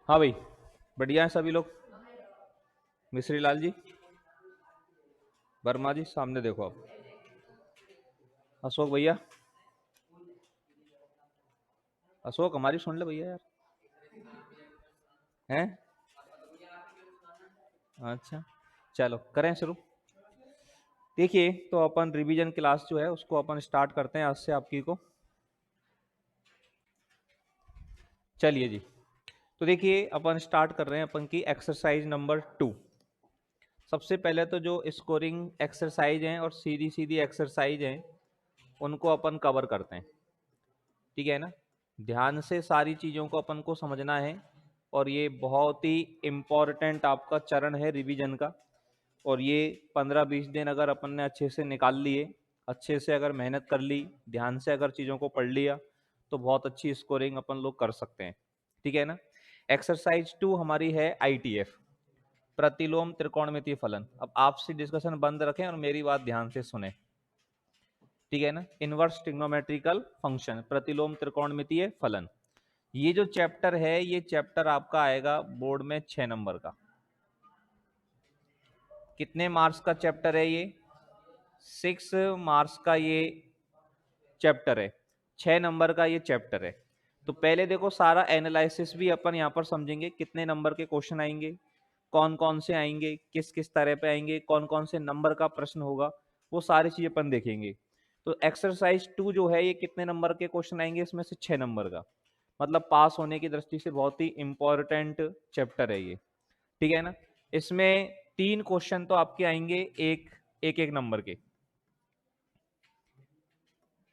हाँ भाई, बढ़िया है सभी लोग। मिश्री लाल जी, वर्मा जी, सामने देखो आप। अशोक भैया, अशोक हमारी सुन ले भैया यार। हैं? अच्छा, चलो करें शुरू। देखिए, तो अपन रिवीजन क्लास जो है उसको अपन स्टार्ट करते हैं आज से आपकी को। चलिए जी। तो देखिए, अपन स्टार्ट कर रहे हैं अपन की एक्सरसाइज नंबर 2। सबसे पहले तो जो स्कोरिंग एक्सरसाइज हैं और सीधी सीधी एक्सरसाइज हैं उनको अपन कवर करते हैं। ठीक है ना? ध्यान से सारी चीज़ों को अपन को समझना है। और ये बहुत ही इम्पोर्टेंट आपका चरण है रिवीजन का। और ये 15-20 दिन अगर अपन ने अच्छे से निकाल लिए, अच्छे से अगर मेहनत कर ली, ध्यान से अगर चीज़ों को पढ़ लिया, तो बहुत अच्छी स्कोरिंग अपन लोग कर सकते हैं। ठीक है ना? एक्सरसाइज 2 हमारी है ITF, प्रतिलोम त्रिकोणमितीय फलन। अब आपसे डिस्कशन बंद रखें और मेरी बात ध्यान से सुने। ठीक है ना? इनवर्स ट्रिग्नोमेट्रिकल फंक्शन, प्रतिलोम त्रिकोणमितीय फलन। ये जो चैप्टर है, ये चैप्टर आपका आएगा बोर्ड में 6 नंबर का। कितने मार्क्स का चैप्टर है ये? 6 मार्क्स का ये चैप्टर है। 6 नंबर का ये चैप्टर है। तो पहले देखो, सारा एनालिसिस भी अपन यहाँ पर समझेंगे। कितने नंबर के क्वेश्चन आएंगे, कौन कौन से आएंगे, किस किस तरह पे आएंगे, कौन कौन से नंबर का प्रश्न होगा, वो सारी चीजें अपन देखेंगे। तो एक्सरसाइज 2 जो है, ये कितने नंबर के क्वेश्चन आएंगे? इसमें से 6 नंबर का। मतलब पास होने की दृष्टि से बहुत ही इंपॉर्टेंट चैप्टर है ये। ठीक है ना? इसमें 3 क्वेश्चन तो आपके आएंगे एक एक एक नंबर के।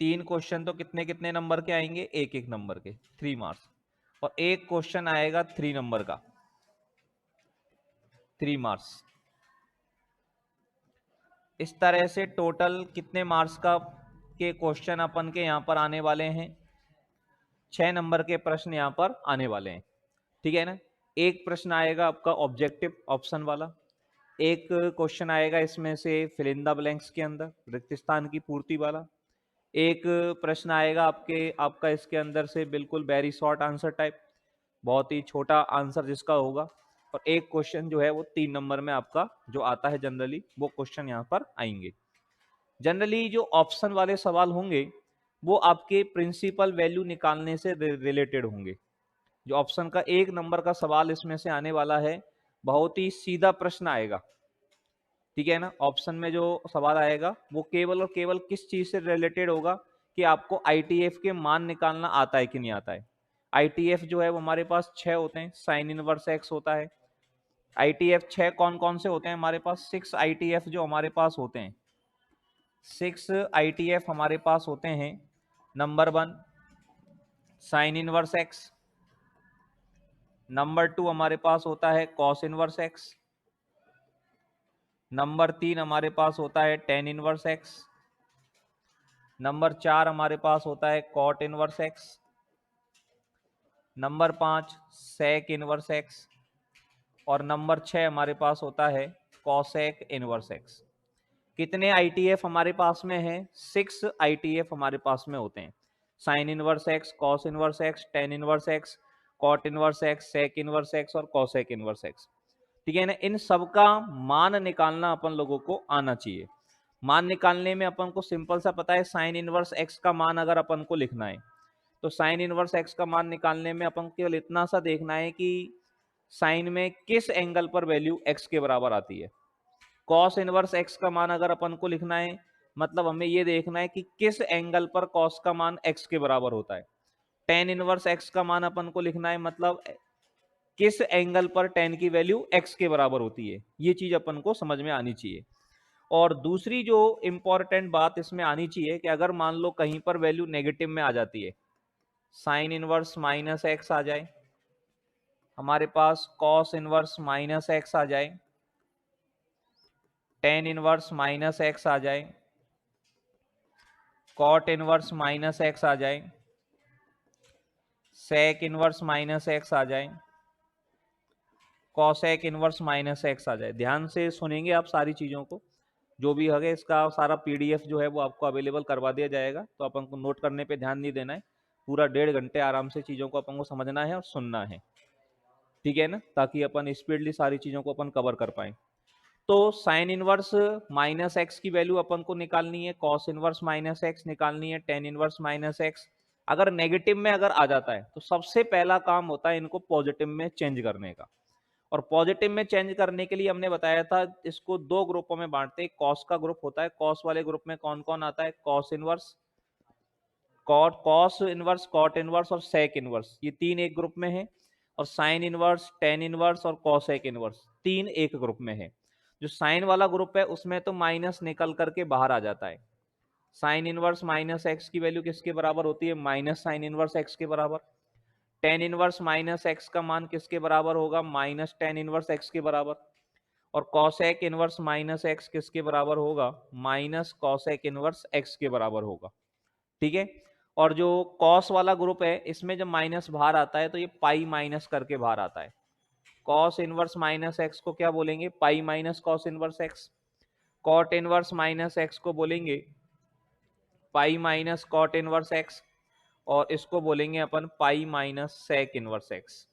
3 क्वेश्चन तो कितने कितने नंबर के आएंगे? एक एक नंबर के, 3 मार्क्स। और एक क्वेश्चन आएगा 3 नंबर का, 3 मार्क्स। इस तरह से टोटल कितने मार्क्स का के क्वेश्चन अपन के यहाँ पर आने वाले हैं? 6 नंबर के प्रश्न यहाँ पर आने वाले हैं। ठीक है ना? एक प्रश्न आएगा आपका ऑब्जेक्टिव ऑप्शन वाला। एक क्वेश्चन आएगा इसमें से फिल इन द ब्लैंक्स के अंदर, रिक्त स्थान की पूर्ति वाला। एक प्रश्न आएगा आपका इसके अंदर से बिल्कुल वेरी शॉर्ट आंसर टाइप, बहुत ही छोटा आंसर जिसका होगा। और एक क्वेश्चन जो है वो 3 नंबर में आपका जो आता है जनरली, वो क्वेश्चन यहाँ पर आएंगे। जनरली जो ऑप्शन वाले सवाल होंगे वो आपके प्रिंसिपल वैल्यू निकालने से रिलेटेड होंगे। जो ऑप्शन का 1 नंबर का सवाल इसमें से आने वाला है, बहुत ही सीधा प्रश्न आएगा। ठीक है ना? ऑप्शन में जो सवाल आएगा वो केवल और केवल किस चीज से रिलेटेड होगा कि आपको ITF के मान निकालना आता है कि नहीं आता है। ITF जो है वो हमारे पास 6 होते हैं। साइन इनवर्स एक्स होता है। ITF 6 कौन कौन से होते हैं हमारे पास? 6 ITF जो हमारे पास होते हैं, 6 ITF हमारे पास होते हैं। Number 1 sign inverse x. Number 2 हमारे पास होता है कॉस इनवर्स एक्स। नंबर 3 हमारे पास होता है टेन इनवर्स एक्स। नंबर 4 हमारे पास होता है cot inverse x. Number 5 sec inverse x. और नंबर 6 हमारे पास होता है कॉसेक इनवर्स एक्स। कितने ITF हमारे पास में है? 6 ITF हमारे पास में होते हैं। Sine inverse x, cos inverse x, tan inverse x, cot inverse x, sec inverse x और कॉसेक इनवर्स एक्स। ठीक है ना? इन सब का मान निकालना अपन लोगों को आना चाहिए। मान निकालने में अपन को सिंपल सा पता है, साइन इनवर्स एक्स का मान अगर अपन को लिखना है तो साइन इनवर्स एक्स का मान निकालने में अपन को केवल इतना सा देखना है कि साइन में किस एंगल पर वैल्यू एक्स के बराबर आती है। कॉस इनवर्स एक्स का मान अगर अपन को लिखना है, मतलब हमें ये देखना है कि किस एंगल पर कॉस का मान एक्स के बराबर होता है। टेन इनवर्स एक्स का मान अपन को लिखना है, मतलब किस एंगल पर टेन की वैल्यू एक्स के बराबर होती है। ये चीज अपन को समझ में आनी चाहिए। और दूसरी जो इंपॉर्टेंट बात इसमें आनी चाहिए कि अगर मान लो कहीं पर वैल्यू नेगेटिव में आ जाती है, साइन इनवर्स माइनस एक्स आ जाए, हमारे पास कॉस इनवर्स माइनस एक्स आ जाए, टेन इनवर्स माइनस एक्स आ जाए, कॉट इनवर्स माइनस एक्स आ जाए, सेक इनवर्स माइनस एक्स आ जाए, कॉसेक इनवर्स माइनस एक्स आ जाए। ध्यान से सुनेंगे आप सारी चीजों को। जो भी है इसका सारा PDF जो है वो आपको अवेलेबल करवा दिया जाएगा, तो अपन को नोट करने पे ध्यान नहीं देना है। पूरा 1.5 घंटे आराम से चीजों को अपन को समझना है और सुनना है। ठीक है ना, ताकि अपन स्पीडली सारी चीजों को अपन कवर कर पाए। तो साइन इनवर्स माइनस एक्स की वैल्यू अपन को निकालनी है, कॉस इनवर्स माइनस एक्स निकालनी है, टेन इनवर्स माइनस एक्स। अगर नेगेटिव में अगर आ जाता है तो सबसे पहला काम होता है इनको पॉजिटिव में चेंज करने का। और पॉजिटिव में चेंज करने के लिए हमने बताया था इसको दो ग्रुपों में बांटते हैं। कॉस का ग्रुप होता है, कॉस वाले ग्रुप में कौन कौन आता है, cos inverse, cot, cos inverse, cot inverse और सेक इनवर्स, ये तीन एक ग्रुप में है। और साइन इनवर्स, टेन इनवर्स और कॉसेक इनवर्स तीन एक ग्रुप में है। जो साइन वाला ग्रुप है उसमें तो माइनस निकल करके बाहर आ जाता है। साइन इनवर्स माइनस एक्स की वैल्यू किसके बराबर होती है, माइनस साइन इनवर्स एक्स के बराबर। टेन इनवर्स माइनस एक्स का मान किसके बराबर होगा, माइनस टेन इनवर्स एक्स के बराबर। और कॉसेक इनवर्स माइनस एक्स किसके बराबर होगा, माइनस कॉसेक इनवर्स एक्स के बराबर होगा। ठीक है। और जो कॉस वाला ग्रुप है इसमें जब माइनस बाहर आता है तो ये पाई माइनस करके बाहर आता है। कॉस इनवर्स माइनस एक्स को क्या बोलेंगे, pi minus cos inverse x. Cot inverse minus X को बोलेंगे pi minus cot inverse x. और इसको बोलेंगे अपन pi minus sec inverse x.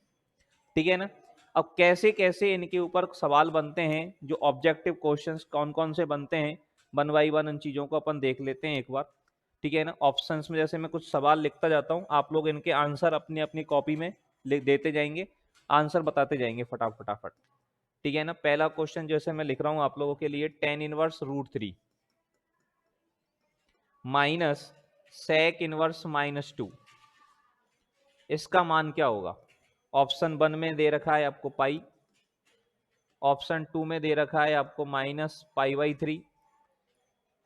ठीक है ना। अब कैसे कैसे इनके ऊपर सवाल बनते हैं, जो ऑब्जेक्टिव क्वेश्चंस कौन कौन से बनते हैं, वन बाई वन इन चीजों को अपन देख लेते हैं एक बार। ठीक है ना। ऑप्शंस में जैसे मैं कुछ सवाल लिखता जाता हूँ, आप लोग इनके आंसर अपनी अपनी कॉपी में लिख देते जाएंगे, आंसर बताते जाएंगे फटाफट। ठीक है ना। पहला क्वेश्चन जैसे मैं लिख रहा हूँ आप लोगों के लिए, tan inverse root three minus sec inverse minus two, इसका मान क्या होगा। ऑप्शन वन में दे रखा है आपको पाई, ऑप्शन टू में दे रखा है आपको माइनस पाई बाई थ्री।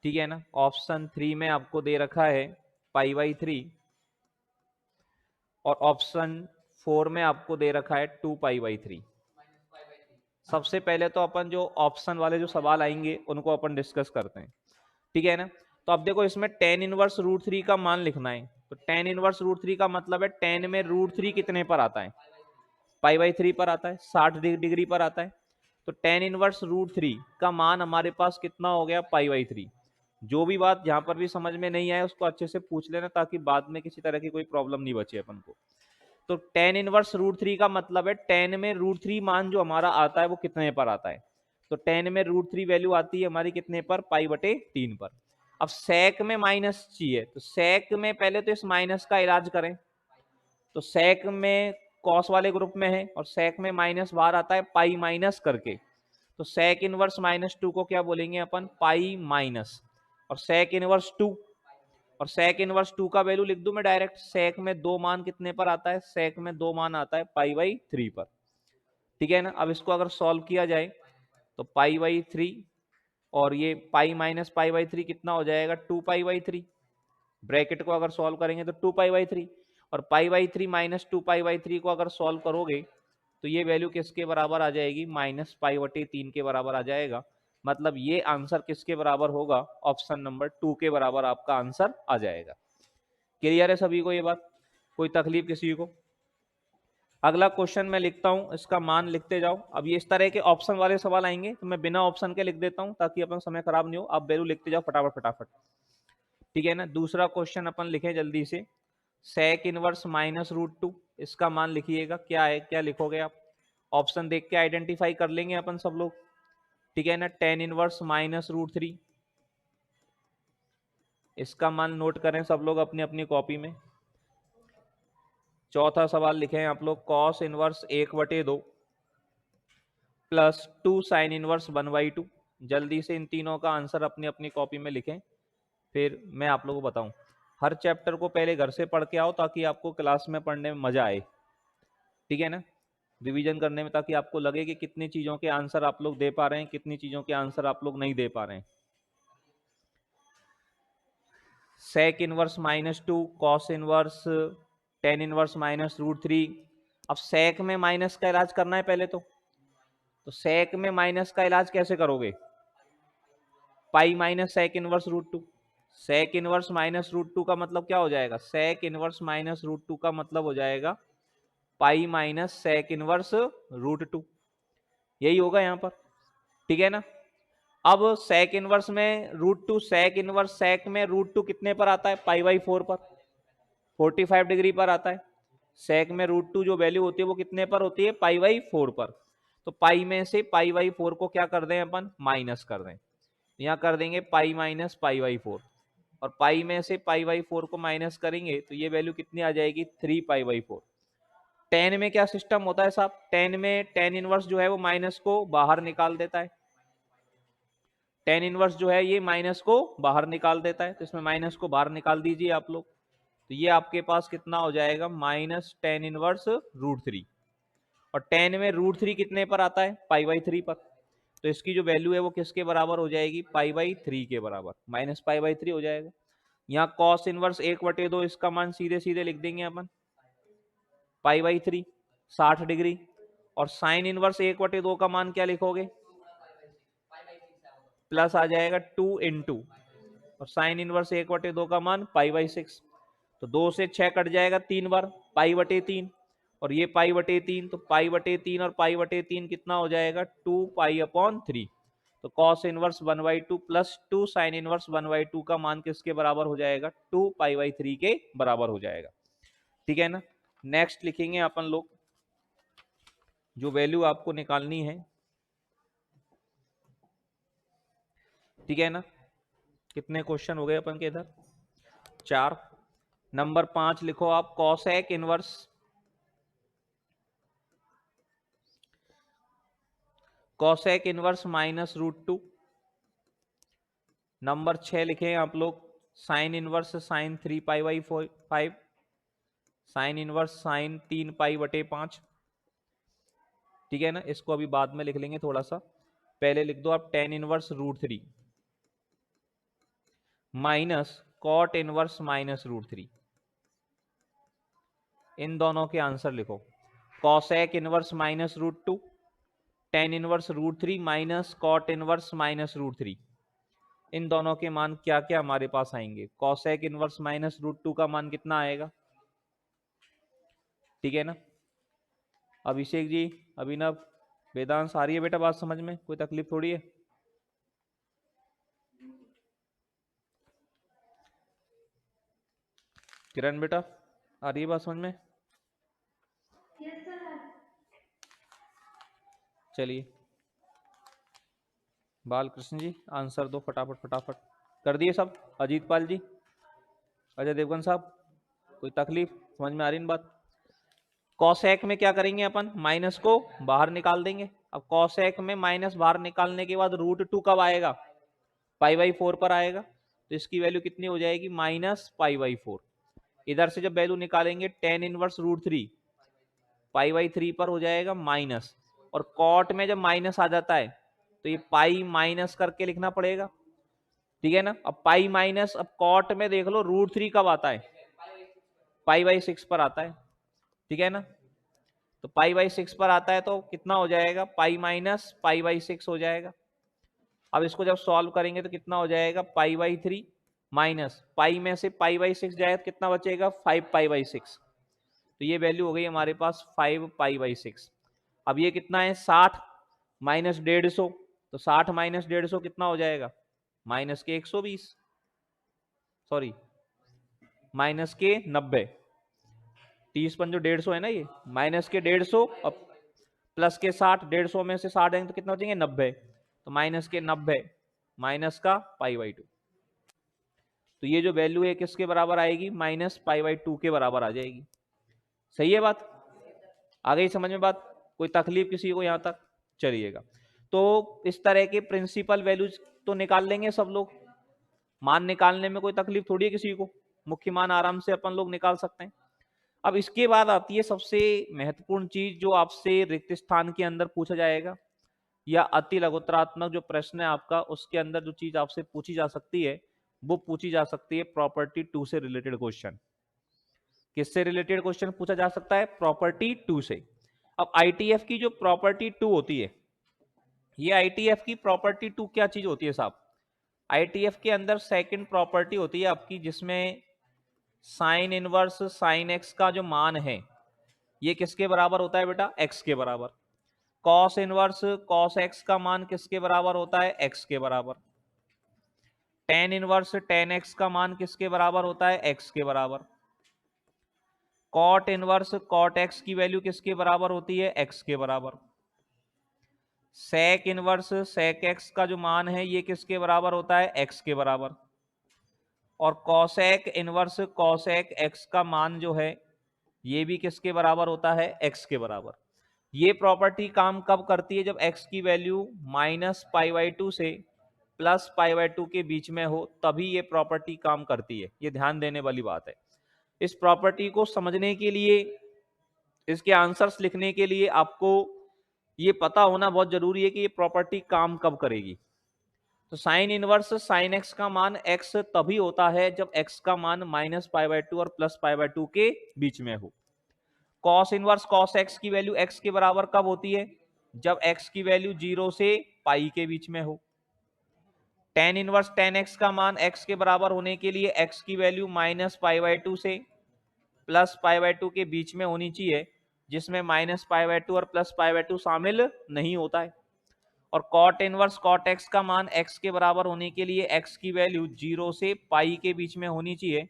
ठीक है ना। ऑप्शन थ्री में आपको दे रखा है पाई बाई थ्री। और ऑप्शन फोर में आपको दे रखा है टू पाई बाई थ्री। सबसे पहले तो अपन जो ऑप्शन वाले जो सवाल आएंगे उनको अपन डिस्कस करते हैं। ठीक है ना। तो अब देखो इसमें टेन इनवर्स रूट थ्री का मान लिखना है। तो टेन इनवर्स रूट थ्री का मतलब है टेन में रूट थ्री कितने पर आता है, पाई बाई थ्री पर आता है, 60 डिग्री पर आता है। तो टेन इनवर्स रूट थ्री का मान हमारे पास कितना हो गया, पाई बाई थ्री। जो भी बात जहां पर भी समझ में नहीं आए उसको अच्छे से पूछ लेना, ताकि बाद में किसी तरह की कोई प्रॉब्लम नहीं बचे अपन को। तो टेन इनवर्स रूट थ्री का मतलब है टेन में रूट थ्री मान जो हमारा आता है वो कितने पर आता है। तो टेन में रूट थ्री वैल्यू आती है हमारी कितने पर, पाई बटे तीन पर। अब सेक में माइनस चाहिए, तो सेक में पहले तो इस माइनस का इलाज करें। तो सेक में कॉस वाले ग्रुप में है और सेक में माइनस बाहर आता है पाई माइनस करके। तो सेक इनवर्स माइनस टू को क्या बोलेंगे अपन, पाई माइनस, और सेक इनवर्स टू। और सेक इनवर्स टू का वैल्यू लिख दूं मैं डायरेक्ट, सेक में दो मान कितने पर आता है, सेक में दो मान आता है पाई बाई थ्री पर। ठीक है ना। अब इसको अगर सॉल्व किया जाए तो पाई बाई थ्री और ये pi minus pi by three कितना हो जाएगा, two pi by three. Bracket को अगर सॉल्व करेंगे तो टू पाई बाई थ्री, और पाई by three minus two pi by three को अगर सॉल्व करोगे तो ये वैल्यू किसके बराबर आ जाएगी, माइनस पाई बटे तीन के बराबर आ जाएगा। मतलब ये आंसर किसके बराबर होगा, ऑप्शन नंबर टू के बराबर आपका आंसर आ जाएगा। क्लियर है सभी को ये बात, कोई तकलीफ किसी को। अगला क्वेश्चन मैं लिखता हूं, इसका मान लिखते जाओ। अब ये इस तरह के ऑप्शन वाले सवाल आएंगे तो मैं बिना ऑप्शन के लिख देता हूं ताकि अपन समय खराब नहीं हो। आप वैल्यू लिखते जाओ फटाफट। ठीक है ना। दूसरा क्वेश्चन अपन लिखें जल्दी से, sec inverse minus root two, इसका मान लिखिएगा क्या है, क्या लिखोगे आप। ऑप्शन देख के आइडेंटिफाई कर लेंगे अपन सब लोग। ठीक है ना। Tan inverse minus root three, इसका मान नोट करें सब लोग अपनी अपनी कॉपी में। चौथा सवाल लिखें आप लोग, कॉस इनवर्स एक बटे दो plus two sine inverse one by two. जल्दी से इन तीनों का आंसर अपनी अपनी कॉपी में लिखें, फिर मैं आप लोगों को बताऊं। हर चैप्टर को पहले घर से पढ़ के आओ ताकि आपको क्लास में पढ़ने में मजा आए। ठीक है ना। रिवीजन करने में, ताकि आपको लगे कि कितनी चीजों के आंसर आप लोग दे पा रहे हैं, कितनी चीजों के आंसर आप लोग नहीं दे पा रहे हैं। Sec inverse minus two, cos inverse, tan inverse minus root three. अब सेक में माइनस का इलाज करना है पहले तो सेक में माइनस का इलाज कैसे करोगे, pi minus sec inverse root two. Sec inverse minus root two का मतलब क्या हो जाएगा, sec inverse minus root two का मतलब हो जाएगा pi minus sec inverse root two, यही होगा यहाँ पर। ठीक है ना। अब सेक इनवर्स में root two, sec inverse sec में रूट टू कितने पर आता है, पाई बाई फोर पर, 45 डिग्री पर आता है। सेक में √2 जो वैल्यू होती है वो कितने पर होती है, पाई/4 पर। तो पाई में से पाई/4 को क्या कर दें अपन, माइनस कर दें। यहाँ कर देंगे पाई माइनस पाई/4, और पाई में से पाई/4 को माइनस करेंगे तो ये वैल्यू कितनी आ जाएगी, 3 पाई/4। टेन में क्या सिस्टम होता है साहब, टेन में टेन इनवर्स जो है वो माइनस को बाहर निकाल देता है। टेन इनवर्स जो है ये माइनस को बाहर निकाल देता है, तो इसमें माइनस को बाहर निकाल दीजिए आप लोग। तो ये आपके पास कितना हो जाएगा, -tan इनवर्स √3। और टेन में √3 कितने पर आता है, पाई/3 पर। तो इसकी जो वैल्यू है वो किसके बराबर हो जाएगी, पाई/3 के बराबर, -पाई/3 हो जाएगा। यहाँ कॉस इनवर्स 1/2, इसका मान सीधे सीधे लिख देंगे अपन, पाई/3 60 डिग्री। और साइन इनवर्स 1/2 का मान क्या लिखोगे, प्लस आ जाएगा 2 इंटू, और साइन इनवर्स 1/2 का मान पाई/6। तो 2 से 6 कट जाएगा 3 बार, पाई/3, और ये पाई/3, तो पाई/3 और पाई/3 कितना हो जाएगा, 2 पाई/3। तो cos inverse 1/2 plus 2 sine inverse 1/2 का मान किसके बराबर हो जाएगा, 2 पाई/3 के बराबर हो जाएगा। ठीक है ना। नेक्स्ट लिखेंगे अपन लोग, जो वैल्यू आपको निकालनी है, ठीक है ना। कितने क्वेश्चन हो गए अपन के इधर, 4। नंबर 5 लिखो आप, cosec inverse, cosec inverse -√2। Number 6 लिखे आप लोग, साइन इनवर्स साइन 3 पाई/5, साइन इनवर्स साइन 3 पाई/5। ठीक है ना, इसको अभी बाद में लिख लेंगे थोड़ा सा, पहले लिख दो आप tan inverse √3 minus cot inverse -√3। इन दोनों के आंसर लिखो, cosec inverse -√2, tan inverse √3 minus cot inverse -√3। इन दोनों के मान क्या क्या हमारे पास आएंगे, कॉसेक इनवर्स -√2 का मान कितना आएगा, ठीक है ना। अभिषेक जी, अभिनव, वेदांश, आ रही है बेटा बात समझ में, कोई तकलीफ थोड़ी है। किरण बेटा, आ रही है बात समझ में। चलिए बालकृष्ण जी, आंसर दो फटाफट फटाफट, कर दिए सब। अजीत पाल जी, अजय देवगन साहब, कोई तकलीफ, समझ में आ रही है बात। कॉसेक में क्या करेंगे अपन, माइनस को बाहर निकाल देंगे। अब कॉसेक में माइनस बाहर निकालने के बाद √2 कब आएगा, पाई/4 पर आएगा। तो इसकी वैल्यू कितनी हो जाएगी, -पाई/4। इधर से जब वैल्यू निकालेंगे टेन इनवर्स √3 पाई/3 पर हो जाएगा माइनस, और कॉट में जब माइनस आ जाता है तो ये पाई माइनस करके लिखना पड़ेगा, ठीक है ना। अब पाई माइनस, अब कॉट में देख लो √3 कब आता है, पाई/6 पर आता है, ठीक है ना। तो पाई/6 पर आता है तो कितना हो जाएगा, पाई माइनस पाई/6 हो जाएगा। अब इसको जब सॉल्व करेंगे तो कितना हो जाएगा, पाई/3 माइनस पाई में से पाई/6 जाए तो कितना बचेगा, 5 पाई/6। तो ये वैल्यू हो गई हमारे पास 5 पाई/6। अब ये कितना है, 60 माइनस 150, तो 60 माइनस 150 कितना हो जाएगा, माइनस के 120, सॉरी माइनस के 90, 30 पंजो 150 है ना, ये माइनस के 150, अब प्लस के 60, 150 में से 60 आएंगे तो कितना बचेंगे, 90। तो माइनस के 90 माइनस का पाई/2। तो ये जो वैल्यू है किसके बराबर आएगी, -पाई/2 के बराबर आ जाएगी। सही है बात, आ गई समझ में बात, कोई तकलीफ किसी को यहां तक, चलिएगा। तो इस तरह के प्रिंसिपल वैल्यूज तो निकाल लेंगे सब लोग, मान निकालने में कोई तकलीफ थोड़ी है किसी को, मुख्य मान आराम से अपन लोग निकाल सकते हैं। अब इसके बाद आती है सबसे महत्वपूर्ण चीज, जो आपसे रिक्त स्थान के अंदर पूछा जाएगा, या अति लघुतरात्मक जो प्रश्न है आपका, उसके अंदर जो चीज आपसे पूछी जा सकती है वो पूछी जा सकती है प्रॉपर्टी 2 से रिलेटेड क्वेश्चन। किससे रिलेटेड क्वेश्चन पूछा जा सकता है, प्रॉपर्टी 2 से। अब आईटीएफ की जो प्रॉपर्टी 2 होती है, ये आईटीएफ की प्रॉपर्टी 2 क्या चीज होती है साहब, आईटीएफ के अंदर सेकंड प्रॉपर्टी होती है आपकी, जिसमें साइन इनवर्स साइन एक्स का जो मान है ये किसके बराबर होता है बेटा, एक्स के बराबर। कॉस इनवर्स कॉस एक्स का मान किसके बराबर होता है, एक्स के बराबर। टेन इनवर्स टेन एक्स का मान किसके बराबर होता है, एक्स के बराबर। कॉट इनवर्स कॉट एक्स की वैल्यू किसके बराबर होती है? एक्स के बराबर। सेक इनवर्स सेक एक्स का जो मान है ये किसके बराबर होता है? एक्स के बराबर। और कॉसेक इनवर्स कॉसेक एक्स का मान जो है ये भी किसके बराबर होता है? एक्स के बराबर। ये प्रॉपर्टी काम कब करती है? जब एक्स की वैल्यू -π/2 से +π/2 के बीच में हो, तभी ये प्रॉपर्टी काम करती है। ये ध्यान देने वाली बात है। इस प्रॉपर्टी को समझने के लिए, इसके आंसर्स लिखने के लिए आपको ये पता होना बहुत जरूरी है कि ये प्रॉपर्टी काम कब करेगी। तो साइन इनवर्स साइन एक्स का मान एक्स तभी होता है जब एक्स का मान -π/2 और +π/2 के बीच में हो। कॉस इनवर्स कॉस एक्स की वैल्यू एक्स के बराबर कब होती है? जब एक्स की वैल्यू 0 से पाई के बीच में हो। टेन इनवर्स टेन एक्स का मान एक्स के बराबर होने के लिए एक्स की वैल्यू -π/2 से +π/2 के बीच में होनी चाहिए, जिसमें -π/2 और +π/2 शामिल नहीं होता है। और कॉट इनवर्स कॉट एक्स का मान एक्स के बराबर होने के लिए एक्स की वैल्यू 0 से पाई के बीच में होनी चाहिए,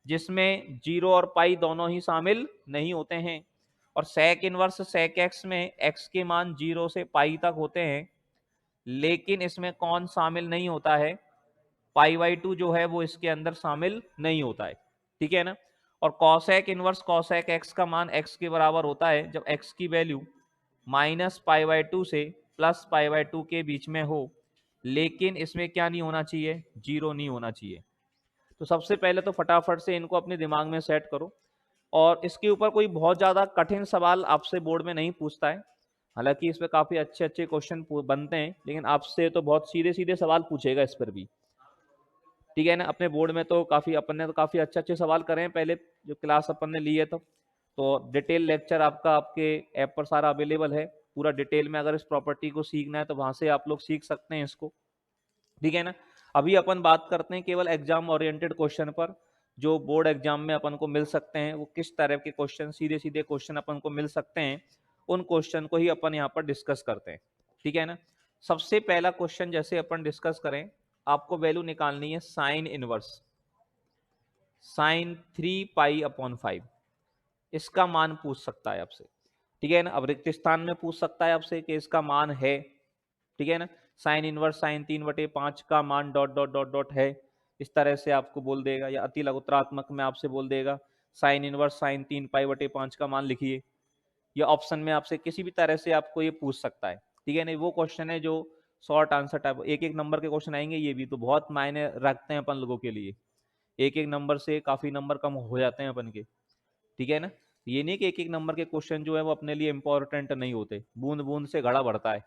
जिसमें 0 और पाई दोनों ही शामिल नहीं होते हैं। और सेक इनवर्स सेक एक्स में एक्स के मान 0 से पाई तक होते हैं, लेकिन इसमें कौन शामिल नहीं होता है? π/2 जो है वो इसके अंदर शामिल नहीं होता है। ठीक है ना। और कॉसेक इनवर्स कॉसेक एक्स का मान एक्स के बराबर होता है जब एक्स की वैल्यू -π/2 से +π/2 के बीच में हो, लेकिन इसमें क्या नहीं होना चाहिए? 0 नहीं होना चाहिए। तो सबसे पहले तो फटाफट से इनको अपने दिमाग में सेट करो। और इसके ऊपर कोई बहुत ज्यादा कठिन सवाल आपसे बोर्ड में नहीं पूछता है। हालांकि इस पे काफी अच्छे अच्छे क्वेश्चन बनते हैं, लेकिन आपसे तो बहुत सीधे सीधे सवाल पूछेगा इस पर भी। ठीक है ना। अपने बोर्ड में तो काफी अपन ने तो काफी अच्छे अच्छे सवाल करे हैं पहले, जो क्लास अपन ने ली है। तो डिटेल लेक्चर आपका आपके ऐप पर सारा अवेलेबल है। पूरा डिटेल में अगर इस प्रॉपर्टी को सीखना है तो वहां से आप लोग सीख सकते हैं इसको। ठीक है ना। अभी अपन बात करते हैं केवल एग्जाम ओरिएंटेड क्वेश्चन पर, जो बोर्ड एग्जाम में अपन को मिल सकते हैं। वो किस तरह के क्वेश्चन, सीधे सीधे क्वेश्चन अपन को मिल सकते हैं, उन क्वेश्चन को ही अपन यहाँ पर डिस्कस करते हैं। ठीक है ना। सबसे पहला क्वेश्चन जैसे अपन डिस्कस करें, आपको वैल्यू निकालनी है साइन इनवर्स साइन 3π/5। इसका मान पूछ सकता है आपसे। ठीक है ना। अब रिक्त स्थान में पूछ सकता है आपसे कि इसका मान है। ठीक है ना। साइन इनवर्स साइन 3/5 का मान डॉट डॉट डॉट डॉट है, इस तरह से आपको बोल देगा। या अति लघुत्रात्मक में आपसे बोल देगा साइन इनवर्स साइन 3π/5 का मान लिखिए। या ऑप्शन में आपसे किसी भी तरह से आपको ये पूछ सकता है। ठीक है ना। वो क्वेश्चन है जो शॉर्ट आंसर टाइप, एक एक नंबर के क्वेश्चन आएंगे। ये भी तो बहुत मायने रखते हैं अपन लोगों के लिए। एक एक नंबर से काफी नंबर कम हो जाते हैं अपन के। ठीक है ना। ये नहीं कि एक एक नंबर के क्वेश्चन जो है वो अपने लिए इंपॉर्टेंट नहीं होते, बूंद बूंद से घड़ा बढ़ता है।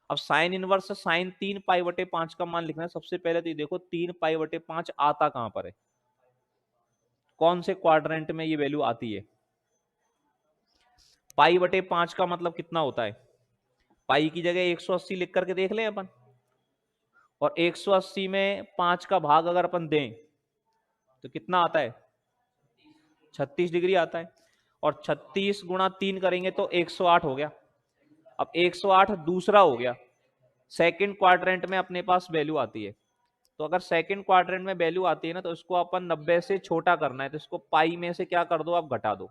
अब साइन इनवर्स साइन 3π/5 का मान लिखना है। सबसे पहले तो ये देखो 3π/5 आता कहां पर है, कौन से क्वाड्रेंट में ये वैल्यू आती है? π/5 का मतलब कितना होता है? पाई की जगह 180 लिख करके देख लें अपन। और 180 में 5 का भाग अगर अपन दें तो कितना आता है? 36 डिग्री आता है। और 36 गुणा 3 करेंगे तो 108 हो गया। अब 108 दूसरा हो गया। सेकंड क्वाड्रेंट में अपने पास वैल्यू आती है। तो अगर सेकंड क्वाड्रेंट में वैल्यू आती है ना, तो इसको अपन 90 से छोटा करना है। तो इसको पाई में से क्या कर दो, आप घटा दो।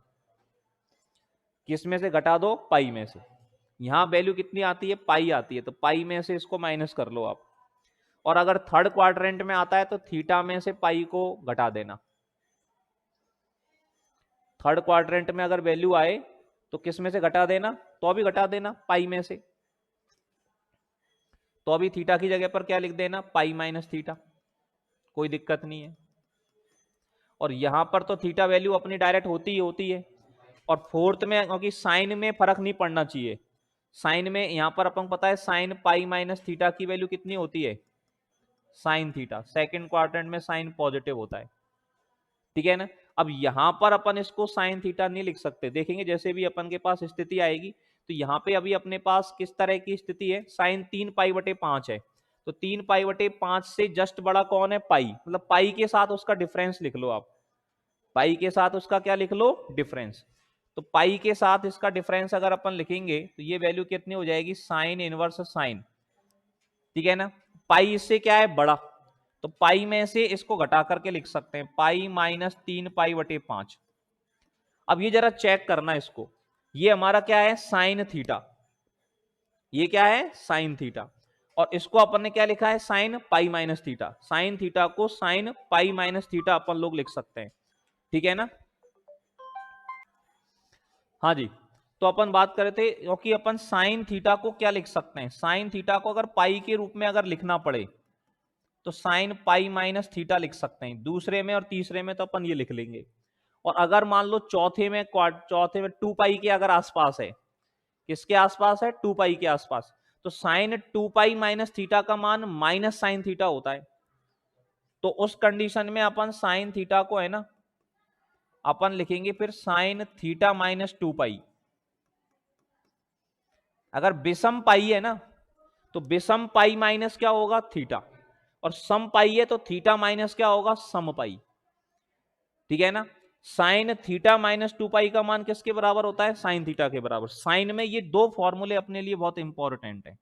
किस में से घटा दो? पाई में से। यहां वैल्यू कितनी आती है? पाई आती है, तो पाई में से इसको माइनस कर लो आप। और अगर थर्ड क्वाड्रेंट में आता है तो थीटा में से पाई को घटा देना। थर्ड क्वाड्रेंट में अगर वैल्यू आए तो किस में से घटा देना? तो अभी घटा देना पाई में से। तो अभी थीटा की जगह पर क्या लिख देना? Pi minus theta. कोई दिक्कत नहीं है। और यहां पर तो थीटा वैल्यू अपनी डायरेक्ट होती ही होती है। और फोर्थ में क्योंकि साइन में फर्क नहीं पड़ना चाहिए, साइन में यहां पर अपन पता है साइन पाई माइनस थीटा की वैल्यू कितनी होती है? Sine theta. सेकंड क्वाड्रेंट में साइन पॉजिटिव होता है। ठीक है ना। अब यहां पर अपन इसको साइन थीटा नहीं लिख सकते, देखेंगे जैसे भी अपन के पास स्थिति आएगी। तो यहाँ पे अभी अपने पास किस तरह की स्थिति है? साइन 3π/5 है। तो 3π/5 से जस्ट बड़ा कौन है? पाई। मतलब पाई के साथ उसका डिफरेंस लिख लो आप। पाई के साथ उसका क्या लिख लो? डिफरेंस। तो पाई के साथ इसका डिफरेंस अगर अपन लिखेंगे तो ये वैल्यू कितनी हो जाएगी? Sign inverse sign. ठीक है ना। पाई इससे क्या है? बड़ा। तो पाई में से इसको घटा करके लिख सकते हैं पाई -3π/5। अब ये जरा चेक करना इसको, ये हमारा क्या है साइन थीटा, ये क्या है साइन थीटा, और इसको अपन ने क्या लिखा है sine pi minus theta, sine theta को साइन पाई माइनस थीटा अपन लोग लिख सकते हैं, ठीक है ना। हाँ जी, तो अपन बात कर रहे थे क्योंकि अपन साइन थीटा को क्या लिख सकते हैं, साइन थीटा को अगर पाई के रूप में अगर लिखना पड़े तो साइन पाई माइनस थीटा लिख सकते हैं, दूसरे में और तीसरे में तो अपन ये लिख लेंगे। और अगर मान लो चौथे में टू पाई के अगर आसपास है, किसके आसपास है टू पाई के आसपास, तो sign to pi minus theta का मान माइनस साइन थीटा होता है, तो उस कंडीशन में अपन साइन थीटा को है ना अपन लिखेंगे फिर साइन थीटा माइनस टू पाई। अगर विषम पाई है ना तो विषम पाई माइनस क्या होगा थीटा, और सम पाई है तो थीटा माइनस क्या होगा सम पाई, ठीक है ना। साइन थीटा माइनस टू पाई का मान किसके बराबर होता है साइन थीटा के बराबर। साइन में ये दो फॉर्मूले अपने लिए बहुत इंपॉर्टेंट है,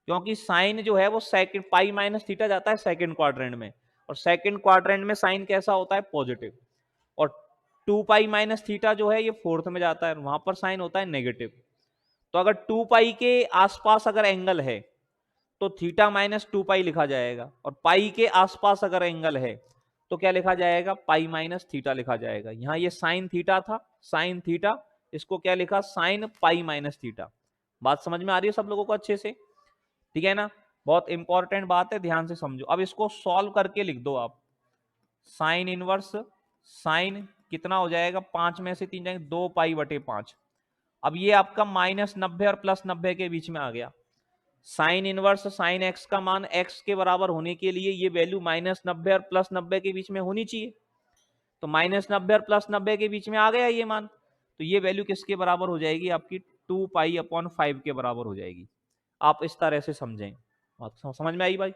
क्योंकि साइन जो है वो सेकंड पाई माइनस थीटा जाता है सेकंड क्वाड्रेंट में, और सेकंड क्वाड्रेंट में साइन कैसा होता है पॉजिटिव, और टू पाई माइनस थीटा जो है ये फोर्थ में जाता है, वहां पर साइन होता है नेगेटिव। तो अगर टू पाई के आसपास अगर एंगल है तो थीटा माइनस टू पाई लिखा जाएगा, और पाई के आसपास अगर एंगल है तो क्या लिखा जाएगा पाई माइनस थीटा लिखा जाएगा। यहां ये साइन थीटा था, साइन थीटा, इसको क्या लिखा साइन पाई माइनस थीटा। बात समझ में आ रही है सब लोगों को अच्छे से, ठीक है ना। बहुत इंपॉर्टेंट बात है, ध्यान से समझो। अब इसको सॉल्व करके लिख दो आप, साइन इनवर्स साइन कितना हो जाएगा, 5 में से 3 जाएंगे 2 पाई/5। अब ये आपका -90 और +90 के बीच में आ गया। साइन इनवर्स साइन एक्स का मान एक्स के बराबर होने के लिए ये वैल्यू -90 और +90 के बीच में होनी चाहिए, तो -90 और +90 के बीच में आ गया ये मान, तो ये वैल्यू किसके बराबर हो जाएगी आपकी 2 पाई/5 के बराबर हो जाएगी। आप इस तरह से समझें, बात समझ में आई भाई।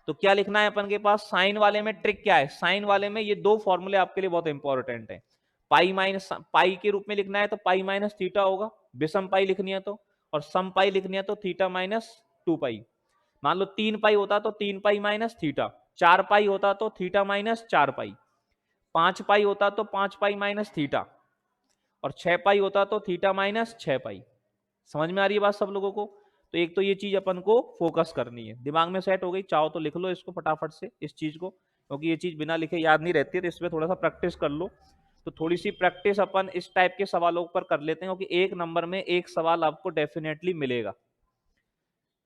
तो क्या लिखना है अपन के पास, साइन वाले में ट्रिक क्या है, साइन वाले में ये दो फॉर्मूले आपके लिए बहुत इंपॉर्टेंट है। पाई माइनस पाई के रूप में लिखना है तो पाई माइनस थीटा होगा, विषम पाई लिखनी है तो, और सम पाई लिखनी है तो थीटा माइनस टू पाई। मान लो 3 पाई होता तो 3 पाई माइनस थीटा, 4 पाई होता तो थीटा माइनस 4 पाई, 5 पाई होता तो 5 पाई माइनस थीटा, और 6 पाई होता तो थीटा माइनस 6 पाई। समझ में आ रही है बात सब लोगों को। तो एक तो ये चीज अपन को फोकस करनी है, दिमाग में सेट हो गई, चाहो तो लिख लो इसको फटाफट से इस चीज को, क्योंकि ये चीज बिना लिखे याद नहीं रहती है, तो इसमें थोड़ा सा प्रैक्टिस कर लो। तो थोड़ी सी प्रैक्टिस अपन इस टाइप के सवालों पर कर लेते हैं, क्योंकि एक नंबर में एक सवाल आपको डेफिनेटली मिलेगा,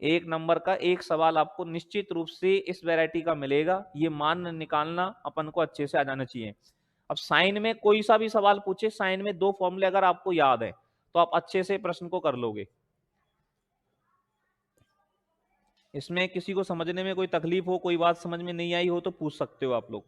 एक नंबर का एक सवाल आपको निश्चित रूप से इस वैरायटी का मिलेगा। ये मान निकालना अपन को अच्छे से आ जाना चाहिए। अब साइन में कोई सा भी सवाल पूछे, साइन में दो फॉर्मूले अगर आपको याद है तो आप अच्छे से प्रश्न को कर लोगे। इसमें किसी को समझने में कोई तकलीफ हो, कोई बात समझ में नहीं आई हो तो पूछ सकते हो आप लोग।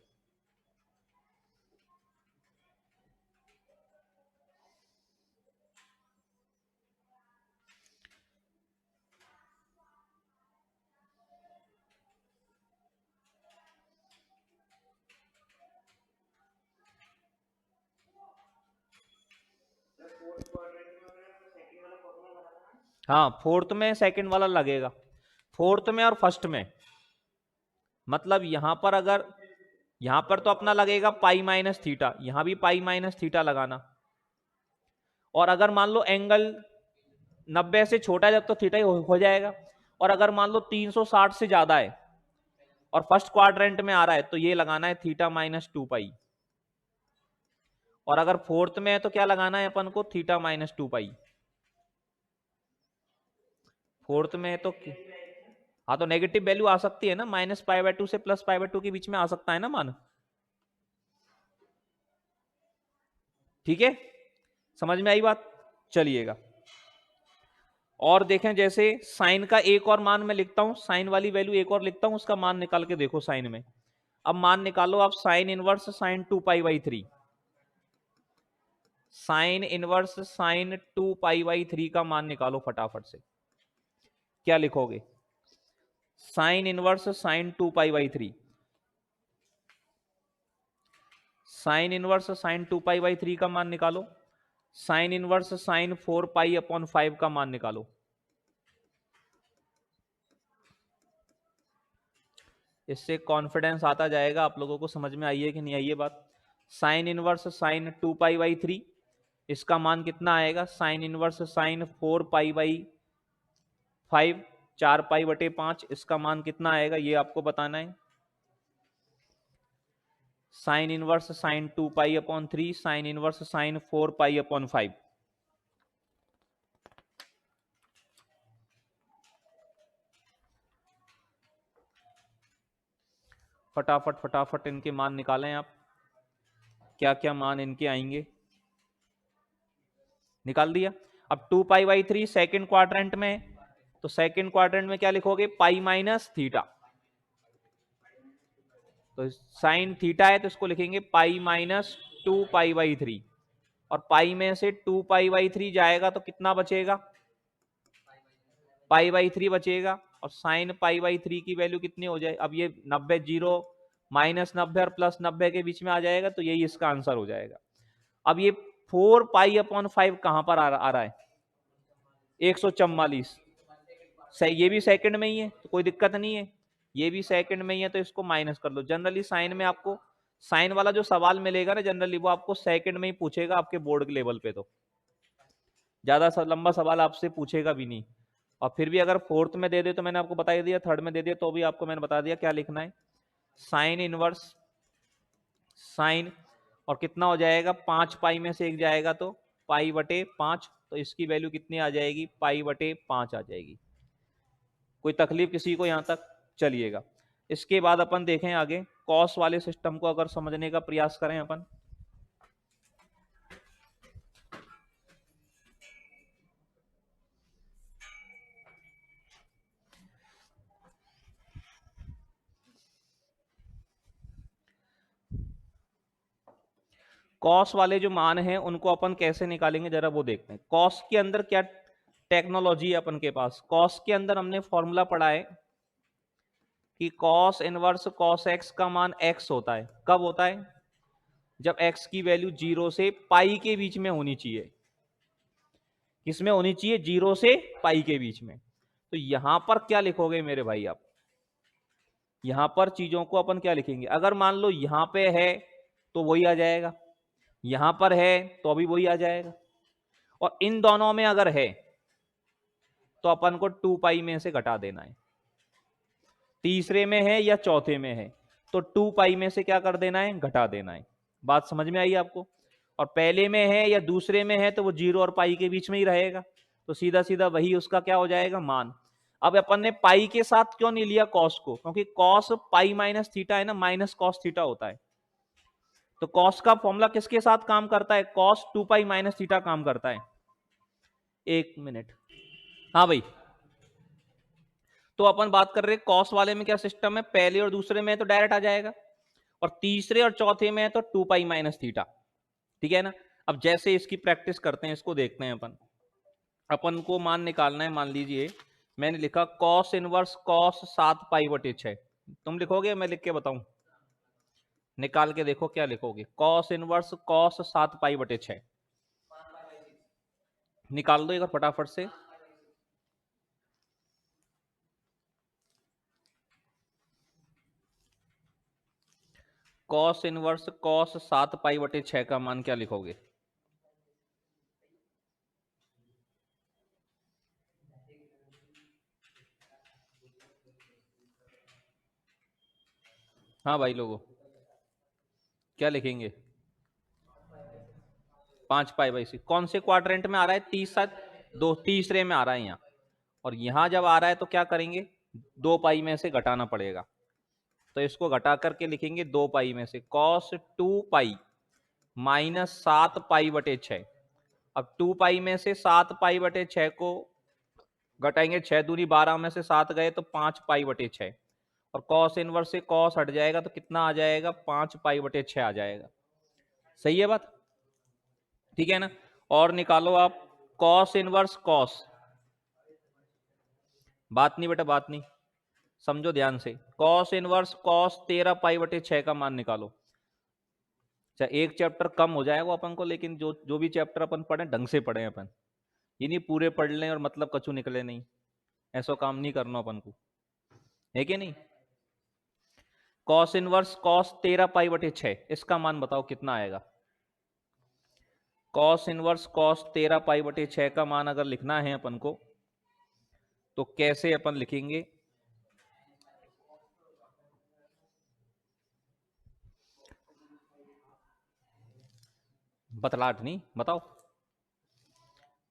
हाँ, फोर्थ में सेकंड वाला लगेगा, फोर्थ में और फर्स्ट में। मतलब यहां पर अगर यहां पर तो अपना लगेगा पाई माइनस थीटा, यहां भी पाई माइनस थीटा लगाना। और अगर मान लो एंगल 90 से छोटा है जब तो थीटा ही हो जाएगा, और अगर मान लो 360 से ज्यादा है और फर्स्ट क्वाड्रेंट में आ रहा है तो ये लगाना है थीटा माइनस 2 पाई, और अगर फोर्थ में है तो क्या लगाना है अपन को थीटा माइनस 2 पाई। फोर्थ में है तो हाँ, तो नेगेटिव वैल्यू आ सकती है ना, -π/2 से +π/2 के बीच में आ सकता है ना मान, ठीक है। समझ में आई बात, चलिएगा। और देखें जैसे साइन का एक और मान मैं लिखता हूं, साइन वाली वैल्यू एक और लिखता हूं, उसका मान निकाल के देखो साइन में। अब मान निकालो आप साइन इनवर्स साइन 2 पाई/3, साइन इनवर्स साइन 2 पाई/3 का मान निकालो फटाफट से। क्या लिखोगे, साइन इनवर्स साइन 2 पाई/3, साइन इनवर्स साइन 2 पाई/3 का मान निकालो, साइन इनवर्स साइन 4 पाई/5 का मान निकालो। इससे कॉन्फिडेंस आता जाएगा, आप लोगों को समझ में आई है कि नहीं आई है बात। साइन इनवर्स साइन 2π/3, इसका मान कितना आएगा, साइन इनवर्स साइन 4π/5, 4π/5, इसका मान कितना आएगा ये आपको बताना है। Sine inverse sine 2π/3, sine inverse sine 4π/5। फटाफट फटाफट इनके मान निकालें आप, क्या क्या मान इनके आएंगे। निकाल दिया। अब 2π/3 सेकेंड क्वाड्रेंट में, तो सेकेंड क्वाड्रेंट में क्या लिखोगे, पाई माइनस थीटा। तो साइन थीटा है तो इसको लिखेंगे पाई माइनस 2π/3, और पाई में से 2π/3 जाएगा तो कितना बचेगा, π/3 बचेगा। और साइन π/3 की वैल्यू कितनी हो जाए, अब ये 90 जीरो माइनस 90 और प्लस 90 के बीच में आ जाएगा, तो यही इसका आंसर हो जाएगा। अब ये 4π/5 कहां पर आ रहा है, 144, ये भी सेकंड में ही है तो कोई दिक्कत नहीं है, ये भी सेकंड में ही है तो इसको माइनस कर लो। जनरली साइन में आपको साइन वाला जो सवाल मिलेगा ना, जनरली वो आपको सेकंड में ही पूछेगा आपके बोर्ड के लेवल पे, तो ज्यादा लंबा सवाल आपसे पूछेगा भी नहीं। और फिर भी अगर फोर्थ में दे दे तो मैंने आपको बता ही दिया, थर्ड में दे दिया तो भी आपको मैंने बता दिया क्या लिखना है। साइन इनवर्स साइन, और कितना हो जाएगा, 5π में से एक जाएगा तो π/5, तो इसकी वैल्यू कितनी आ जाएगी, π/5 आ जाएगी। कोई तकलीफ किसी को यहां तक, चलिएगा। इसके बाद अपन देखें आगे, कॉस वाले सिस्टम को अगर समझने का प्रयास करें अपन। कॉस वाले जो मान हैं उनको अपन कैसे निकालेंगे जरा वो देखते हैं। कॉस के अंदर क्या टेक्नोलॉजी है अपन के पास, कॉस के अंदर हमने फॉर्मूला पढ़ा है कि कॉस इनवर्स कॉस एक्स का मान एक्स होता है। कब होता है, जब एक्स की वैल्यू 0 से पाई के बीच में होनी चाहिए। किसमें होनी चाहिए, 0 से पाई के बीच में। तो यहां पर क्या लिखोगे मेरे भाई आप, यहां पर चीजों को अपन क्या लिखेंगे, अगर मान लो यहां पे है तो वही आ जाएगा, यहां पर है तो अभी वही आ जाएगा, और इन दोनों में अगर है तो अपन को 2π में से घटा देना है। तीसरे में है या चौथे में है तो 2π में से क्या कर देना है, घटा देना है। बात समझ में आई आपको। और पहले में है या दूसरे में है तो वो 0 और पाई के बीच में ही रहेगा, तो सीधा सीधा वही उसका क्या हो जाएगा, मान। अब अपन ने पाई के साथ क्यों नहीं लिया कॉस को, क्योंकि कॉस पाई माइनस थीटा है ना, माइनस कॉस थीटा होता है। तो कॉस का फॉर्मूला किसके साथ काम करता है, कॉस 2π माइनस थीटा काम करता है। एक मिनट, हाँ भाई, तो अपन बात कर रहे हैं कॉस वाले में क्या सिस्टम है, पहले और दूसरे में है तो डायरेक्ट आ जाएगा, और तीसरे और चौथे में है तो 2π माइनस थीटा, ठीक है ना। अब जैसे इसकी प्रैक्टिस करते हैं, इसको देखते हैं अपन। अपन को मान निकालना है, मान लीजिए मैंने लिखा कॉस इनवर्स कॉस 7π/6, तुम लिखोगे मैं लिख के बताऊं, निकाल के देखो क्या लिखोगे, कॉस इनवर्स कॉस 7π/6 निकाल दो एक बार फटाफट से। कॉस इनवर्स कॉस 7π/6 का मान क्या लिखोगे, हाँ भाई लोगों क्या लिखेंगे, 5π/6। कौन से क्वाड्रेंट में आ रहा है, तीसरे में आ रहा है यहाँ, और यहां जब आ रहा है तो क्या करेंगे, 2π में से घटाना पड़ेगा, तो इसको घटा करके लिखेंगे 2π में से कॉस 2π माइनस 7π/6। अब 2π में से 7π/6 को घटाएंगे, 6 दूनी 12 में से 7 गए तो 5π/6, और कॉस इनवर्स से कॉस हट जाएगा तो कितना आ जाएगा, 5π/6 आ जाएगा। सही है बात, ठीक है ना। और निकालो आप कॉस इनवर्स कॉस, बात नहीं बेटा बात नहीं, समझो ध्यान से, कॉस इनवर्स कॉस 13π/6 का मान निकालो। अच्छा एक चैप्टर कम हो जाएगा अपन को, लेकिन जो जो भी चैप्टर अपन पढ़े ढंग से पढ़े अपन, ये नहीं पूरे पढ़ लें और मतलब कछु निकले नहीं, ऐसा काम नहीं करना अपन को, है कि नहीं। कॉस इनवर्स कॉस 13π/6, इसका मान बताओ कितना आएगा। कॉस इनवर्स कॉस 13π/6 का मान अगर लिखना है अपन को तो कैसे अपन लिखेंगे। बतलाट नहीं, बताओ।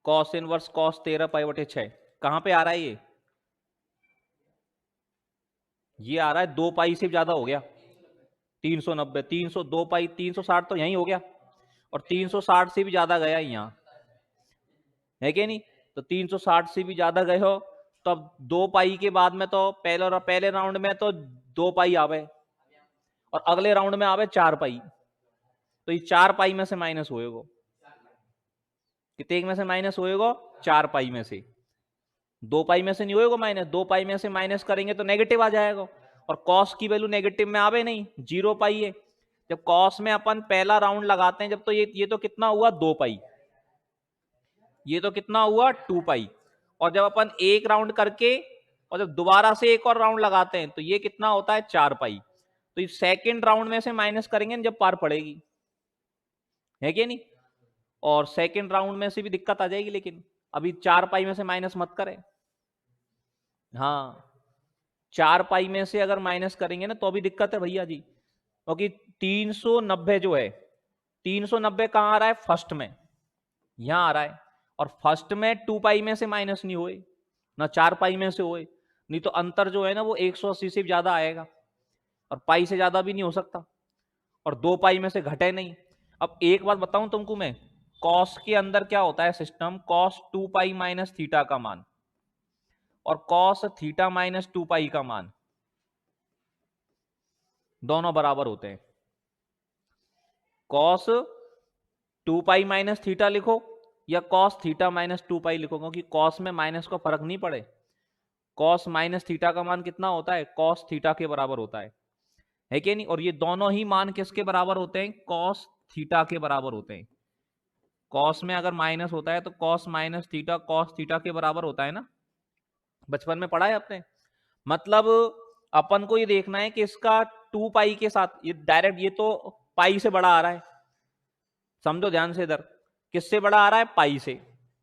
कॉस इनवर्स कॉस 13π/6 कहां पे आ रहा है ये आ रहा है 2 पाई से ज्यादा हो गया 390, 302 पाई 360 तो यहीं हो गया, और 360 से भी ज्यादा गया यहाँ, है क्या नहीं। तो 360 से भी ज्यादा गए हो तो अब 2 पाई के बाद में तो पहले राउंड में तो 2 पाई आवे और अगले राउंड में आवे 4 पाई, तो ये 4 पाई में से माइनस होएगा, कितने में से माइनस होएगा 4 पाई में से, 2 पाई में से नहीं होएगा माइनस, 2 पाई में से माइनस करेंगे तो नेगेटिव आ जाएगा, और कॉस की वैल्यू नेगेटिव में आवे नहीं, 0 पाई है। जब कॉस में अपन पहला राउंड लगाते हैं जब, तो ये तो कितना हुआ 2 पाई, ये तो कितना हुआ 2 पाई, और जब अपन एक राउंड करके और जब दोबारा से एक और राउंड लगाते हैं तो ये कितना होता है 4 पाई। तो ये सेकेंड राउंड में से माइनस करेंगे जब पार पड़ेगी, है क्या नहीं। और सेकेंड राउंड में से भी दिक्कत आ जाएगी, लेकिन अभी 4 पाई में से माइनस मत करें। हाँ 4 पाई में से अगर माइनस करेंगे ना तो भी दिक्कत है भैया जी, क्योंकि 390 जो है 390 कहां आ रहा है फर्स्ट में, यहां आ रहा है, और फर्स्ट में 2 पाई में से माइनस नहीं होए ना 4 पाई में से होए, नहीं तो अंतर जो है ना वो 180 से ज्यादा आएगा, और पाई से ज्यादा भी नहीं हो सकता, और 2 पाई में से घटे नहीं। अब एक बात बताऊं तुमको मैं, कॉस के अंदर क्या होता है system, cos 2 pi minus theta का मान और कॉस थीटा माइनस 2 पाई का मान दोनों बराबर होते हैं। कॉस 2 पाई माइनस थीटा लिखो या कॉस थीटा माइनस 2 पाई लिखो, क्योंकि कॉस में माइनस का फर्क नहीं पड़े। कॉस माइनस थीटा का मान कितना होता है, कॉस थीटा के बराबर होता है कि नहीं। और ये दोनों ही मान किसके बराबर होते हैं, कॉस थीटा के बराबर होते हैं। कॉस में अगर माइनस होता है तो cos minus theta cos theta के बराबर होता है ना, बचपन में पढ़ा है आपने। मतलब अपन को ये देखना है कि इसका 2 पाई के साथ ये डायरेक्ट, ये तो पाई से बड़ा आ रहा है, समझो ध्यान से, इधर किससे बड़ा आ रहा है, पाई से,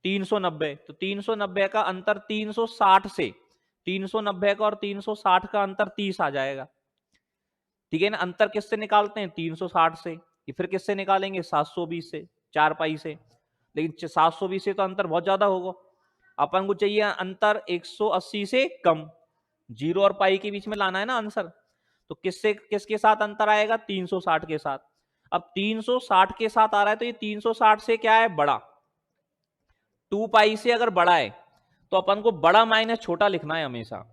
390, तो 390 का अंतर 360 से, 390 का और 360 का अंतर 30 आ जाएगा, ठीक है ना। अंतर किससे निकालते हैं, 360 से, ये फिर किससे निकालेंगे 720 से, 4 पाई से, लेकिन 720 से तो अंतर बहुत ज्यादा होगा, अपन को चाहिए अंतर 180 से कम, 0 और पाई के बीच में लाना है ना आंसर, तो किससे किसके साथ अंतर आएगा, 360 के साथ। अब 360 के साथ आ रहा है तो ये 360 से क्या है, बड़ा, 2 पाई से अगर बड़ा है तो अपन को बड़ा माइनस छोटा लिखना है हमेशा।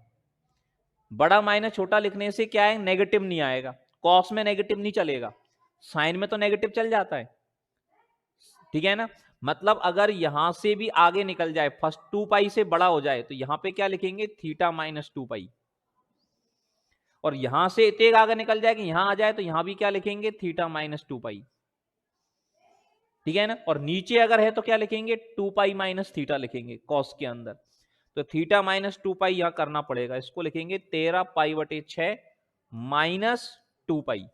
बड़ा माइनस छोटा लिखने से क्या है, नेगेटिव नहीं आएगा, कॉस में नेगेटिव नहीं चलेगा, साइन में तो नेगेटिव चल जाता है, ठीक है ना। मतलब अगर यहां से भी आगे निकल जाए, फर्स्ट 2 पाई से बड़ा हो जाए तो यहां पे क्या लिखेंगे, थीटा माइनस 2 पाई, और यहां से इतने आगे निकल जाए कि यहां आ जाए तो यहां भी क्या लिखेंगे, थीटा माइनस 2 पाई, ठीक है ना। और नीचे अगर है तो क्या लिखेंगे, 2 पाई माइनस थीटा लिखेंगे कॉस के अंदर, तो थीटा माइनस 2 पाई यहां करना पड़ेगा, इसको लिखेंगे 13π/6 माइनस 2 पाई,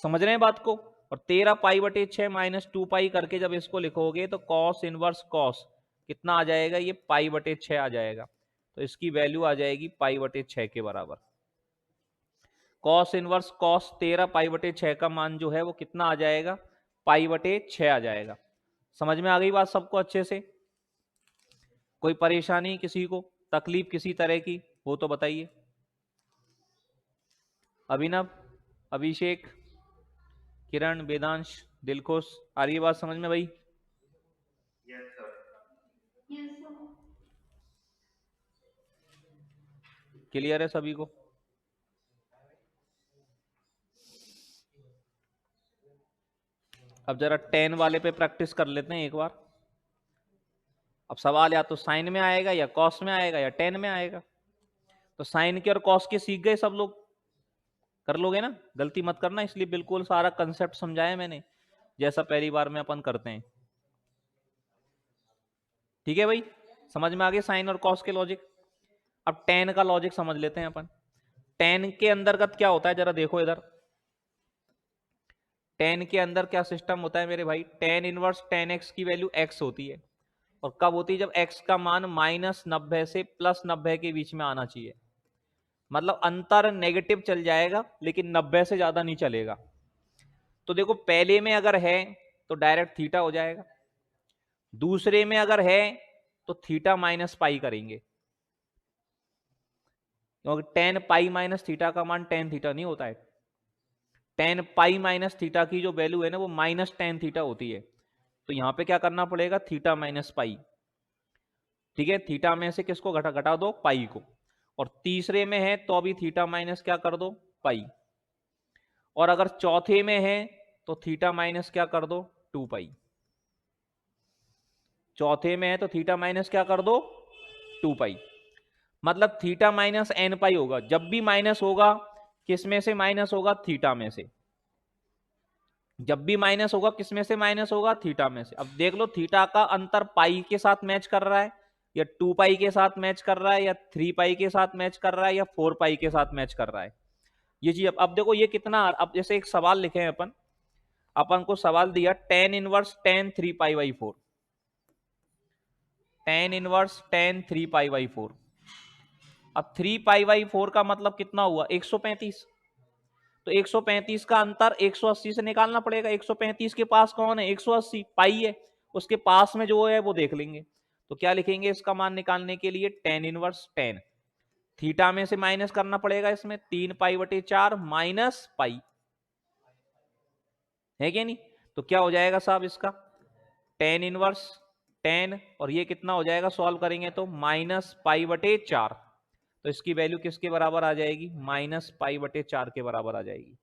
समझ रहे हैं बात को। और 13π/6 माइनस 2 पाई करके जब इसको लिखोगे तो कॉस इनवर्स कॉस कितना आ जाएगा, ये π/6 आ जाएगा, तो इसकी वैल्यू आ जाएगी π/6 के बराबर। कॉस इनवर्स कॉस 13π/6 का मान जो है वो कितना आ जाएगा, π/6 आ जाएगा। समझ में आ गई बात सबको अच्छे से, कोई परेशानी किसी को, तकलीफ किसी तरह की वो तो बताइए। अभिनव, अभिषेक, किरण, वेदांश, दिलखुश, आ रही है बात समझ में भाई। क्लियर है सभी को। अब जरा 10 वाले पे प्रैक्टिस कर लेते हैं एक बार। अब सवाल या तो साइन में आएगा या कॉस में आएगा या 10 में आएगा, तो साइन के और कॉस के सीख गए सब लोग, कर लोगे ना, गलती मत करना, इसलिए बिल्कुल सारा कंसेप्ट समझाया मैंने जैसा पहली बार में अपन करते हैं, ठीक है भाई। समझ में आ गया साइन और कॉस के लॉजिक। अब 10 का लॉजिक समझ लेते हैं अपन। टेन के अंतर्गत क्या होता है, जरा देखो इधर। टेन के अंदर क्या सिस्टम होता है मेरे भाई, टेन इनवर्स टेन एक्स की वैल्यू एक्स होती है। और कब होती है, जब एक्स का मान -90 से +90 के बीच में आना चाहिए। मतलब अंतर नेगेटिव चल जाएगा लेकिन 90 से ज्यादा नहीं चलेगा। तो देखो पहले में अगर है तो डायरेक्ट थीटा हो जाएगा, दूसरे में अगर है तो थीटा माइनस पाई करेंगे, क्योंकि टेन पाई माइनस थीटा का मान टेन थीटा नहीं होता है। टेन पाई माइनस थीटा की जो वैल्यू है ना वो -10 थीटा होती है। तो यहां पे क्या करना पड़ेगा, थीटा माइनस पाई। ठीक है, थीटा में से किसको घटा घटा दो, पाई को। और तीसरे में है तो अभी थीटा माइनस क्या कर दो, पाई। और अगर चौथे में है तो थीटा माइनस क्या कर दो, 2 पाई। चौथे में है तो थीटा माइनस क्या कर दो, 2 पाई। मतलब थीटा माइनस एन पाई होगा। जब भी माइनस होगा किस में से माइनस होगा, थीटा में से। जब भी माइनस होगा किस में से माइनस होगा, थीटा में से। अब देख लो थीटा का अंतर पाई के साथ मैच कर रहा है या 2 पाई के साथ मैच कर रहा है या 3 पाई के साथ मैच कर रहा है या 4 पाई के साथ मैच कर रहा है। ये चीज अब देखो ये कितना, अब जैसे एक सवाल लिखे हैं अपन, अपन को सवाल दिया tan inverse tan 3 pi by 4, tan inverse tan 3 pi by 4। अब 3 पाई बाई 4 का मतलब कितना हुआ, 135। तो 135 का अंतर 180 से निकालना पड़ेगा। 135 के पास कौन है, 180 पाई है, उसके पास में जो है वो देख लेंगे। तो क्या लिखेंगे इसका मान निकालने के लिए, टेन इनवर्स टेन, थीटा में से माइनस करना पड़ेगा इसमें, 3 पाई बटे 4 माइनस पाई, है क्या नहीं। तो क्या हो जाएगा साहब इसका, टेन इनवर्स टेन, और ये कितना हो जाएगा सॉल्व करेंगे तो -पाई/4। तो इसकी वैल्यू किसके बराबर आ जाएगी, -पाई/4 के बराबर आ जाएगी।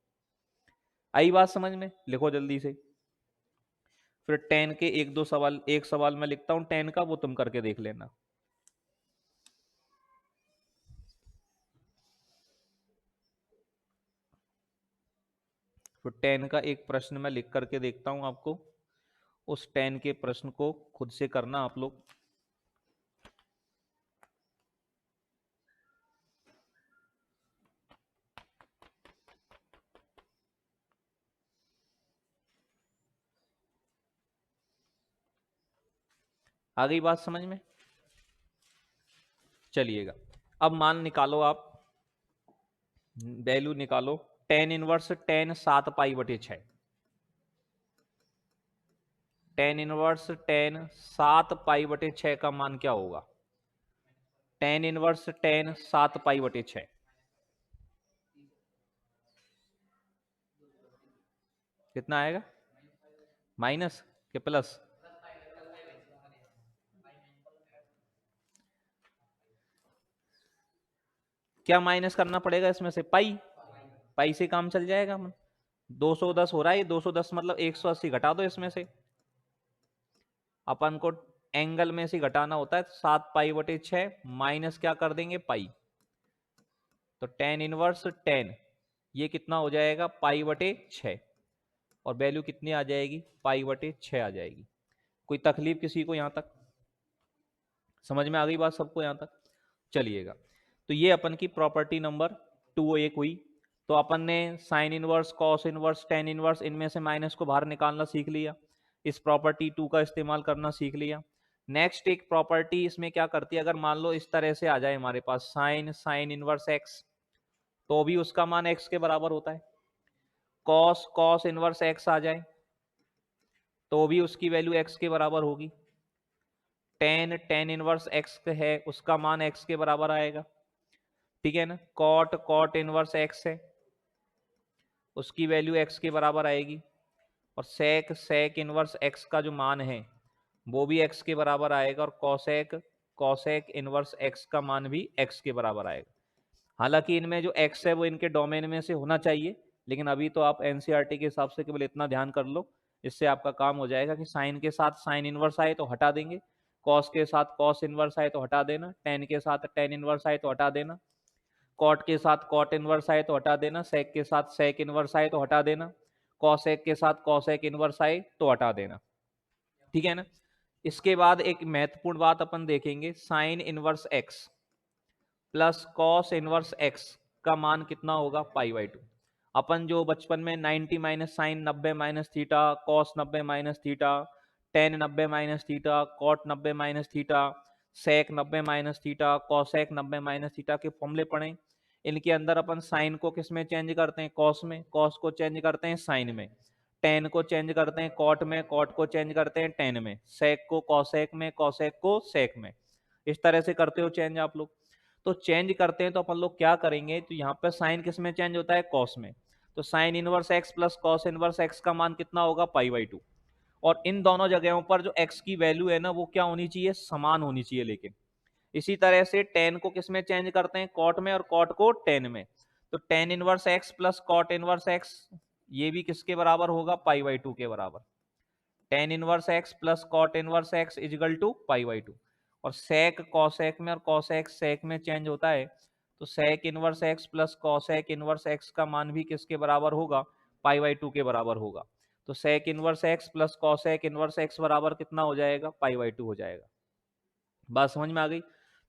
आई बात समझ में, लिखो जल्दी से। फिर टेन के एक दो सवाल, एक सवाल मैं लिखता हूं टेन का, वो तुम करके देख लेना। फिर टेन का एक प्रश्न मैं लिख करके देखता हूं आपको, उस टेन के प्रश्न को खुद से करना आप लोग। आ गई बात समझ में, चलिएगा। अब मान निकालो आप, वैल्यू निकालो, टेन इनवर्स टेन 7 पाई बटे 6, टेन इनवर्स टेन 7 पाई बटे 6 का मान क्या होगा, टेन इनवर्स टेन 7 पाई बटे 6, कितना आएगा, माइनस के प्लस, क्या माइनस करना पड़ेगा इसमें से, पाई। पाई से काम चल जाएगा। 210 हो रहा है, 210 मतलब 180 घटा दो इसमें से। अपन को एंगल में से घटाना होता है, 7 पाई बटे 6 माइनस क्या कर देंगे, पाई। तो टेन इनवर्स टेन, ये कितना हो जाएगा, पाई बटे 6, और वैल्यू कितनी आ जाएगी, पाई बटे 6 आ जाएगी। कोई तकलीफ किसी को, यहां तक समझ में आ गई बात सबको यहां तक, चलिएगा। तो ये अपन की प्रॉपर्टी नंबर 2 एक हुई। तो अपन ने sine inverse cos inverse tan inverse इनमें से माइनस को बाहर निकालना सीख लिया, इस प्रॉपर्टी 2 का इस्तेमाल करना सीख लिया। नेक्स्ट एक प्रॉपर्टी इसमें क्या करती है, अगर मान लो इस तरह से आ जाए हमारे पास साइन साइन इनवर्स एक्स, तो भी उसका मान एक्स के बराबर होता है। कॉस कॉस इनवर्स एक्स आ जाए तो भी उसकी वैल्यू एक्स के बराबर होगी। टेन टेन इनवर्स एक्स है, उसका मान एक्स के बराबर आएगा, ठीक है ना। कॉट कॉट इनवर्स एक्स है, उसकी वैल्यू एक्स के बराबर आएगी। और सेक सेक इनवर्स एक्स का जो मान है वो भी एक्स के बराबर आएगा, और कॉसेक कॉसेक इनवर्स एक्स का मान भी एक्स के बराबर आएगा। हालांकि इनमें जो एक्स है वो इनके डोमेन में से होना चाहिए, लेकिन अभी तो आप एनसीईआरटी के हिसाब से केवल इतना ध्यान कर लो, इससे आपका काम हो जाएगा कि साइन के साथ साइन इनवर्स आए तो हटा देंगे, कॉस के साथ कॉस इनवर्स आए तो हटा देना, टेन के साथ टेन इनवर्स आए तो हटा देना, कॉट के साथ कॉट इनवर्स आए तो हटा देना, सेक के साथ सेक इनवर्स आए तो हटा देना, कॉसेक के साथ कॉसेक इनवर्स आए तो हटा देना, ठीक है ना। इसके बाद एक महत्वपूर्ण बात अपन देखेंगे, sign inverse x plus cos inverse x, का मान कितना होगा π/2। अपन जो बचपन में 90 minus sine 90 minus theta, cos 90 minus theta, tan 90 minus theta, cot 90 minus theta, sec 90 minus theta, cosec 90 minus theta के फॉर्मूले पढ़े। इनके अंदर अपन साइन को किस में चेंज करते हैं, कॉस में, कॉस को चेंज करते हैं साइन में, टेन को चेंज करते हैं कॉट में, कॉट को चेंज करते हैं टेन में, सेक को कॉसेक में, कॉसेक को सेक में। इस तरह से करते हो चेंज आप लोग। तो चेंज करते हैं तो अपन लोग क्या करेंगे, तो यहाँ पर साइन किस में चेंज होता है, कॉस में। तो sine inverse x plus cos inverse x का मान कितना होगा, π/2। और इन दोनों जगहों पर जो एक्स की वैल्यू है ना वो क्या होनी चाहिए, समान होनी चाहिए। लेकिन इसी तरह से टेन को किस में चेंज करते हैं, कॉट में, और कॉट को टेन में। तो tan inverse x plus cot inverse X ये भी किसके बराबर होगा, π/2 के बराबर। Tan inverse x plus cot inverse x is equal to π/2। और सेक कॉसेक में और कॉसेक सेक में चेंज होता है, तो sec inverse x plus cosec inverse x का मान भी किसके बराबर होगा, π/2 के बराबर होगा। तो sec inverse x plus cosec inverse x बराबर कितना हो जाएगा, π/2 हो जाएगा। बात समझ में आ गई।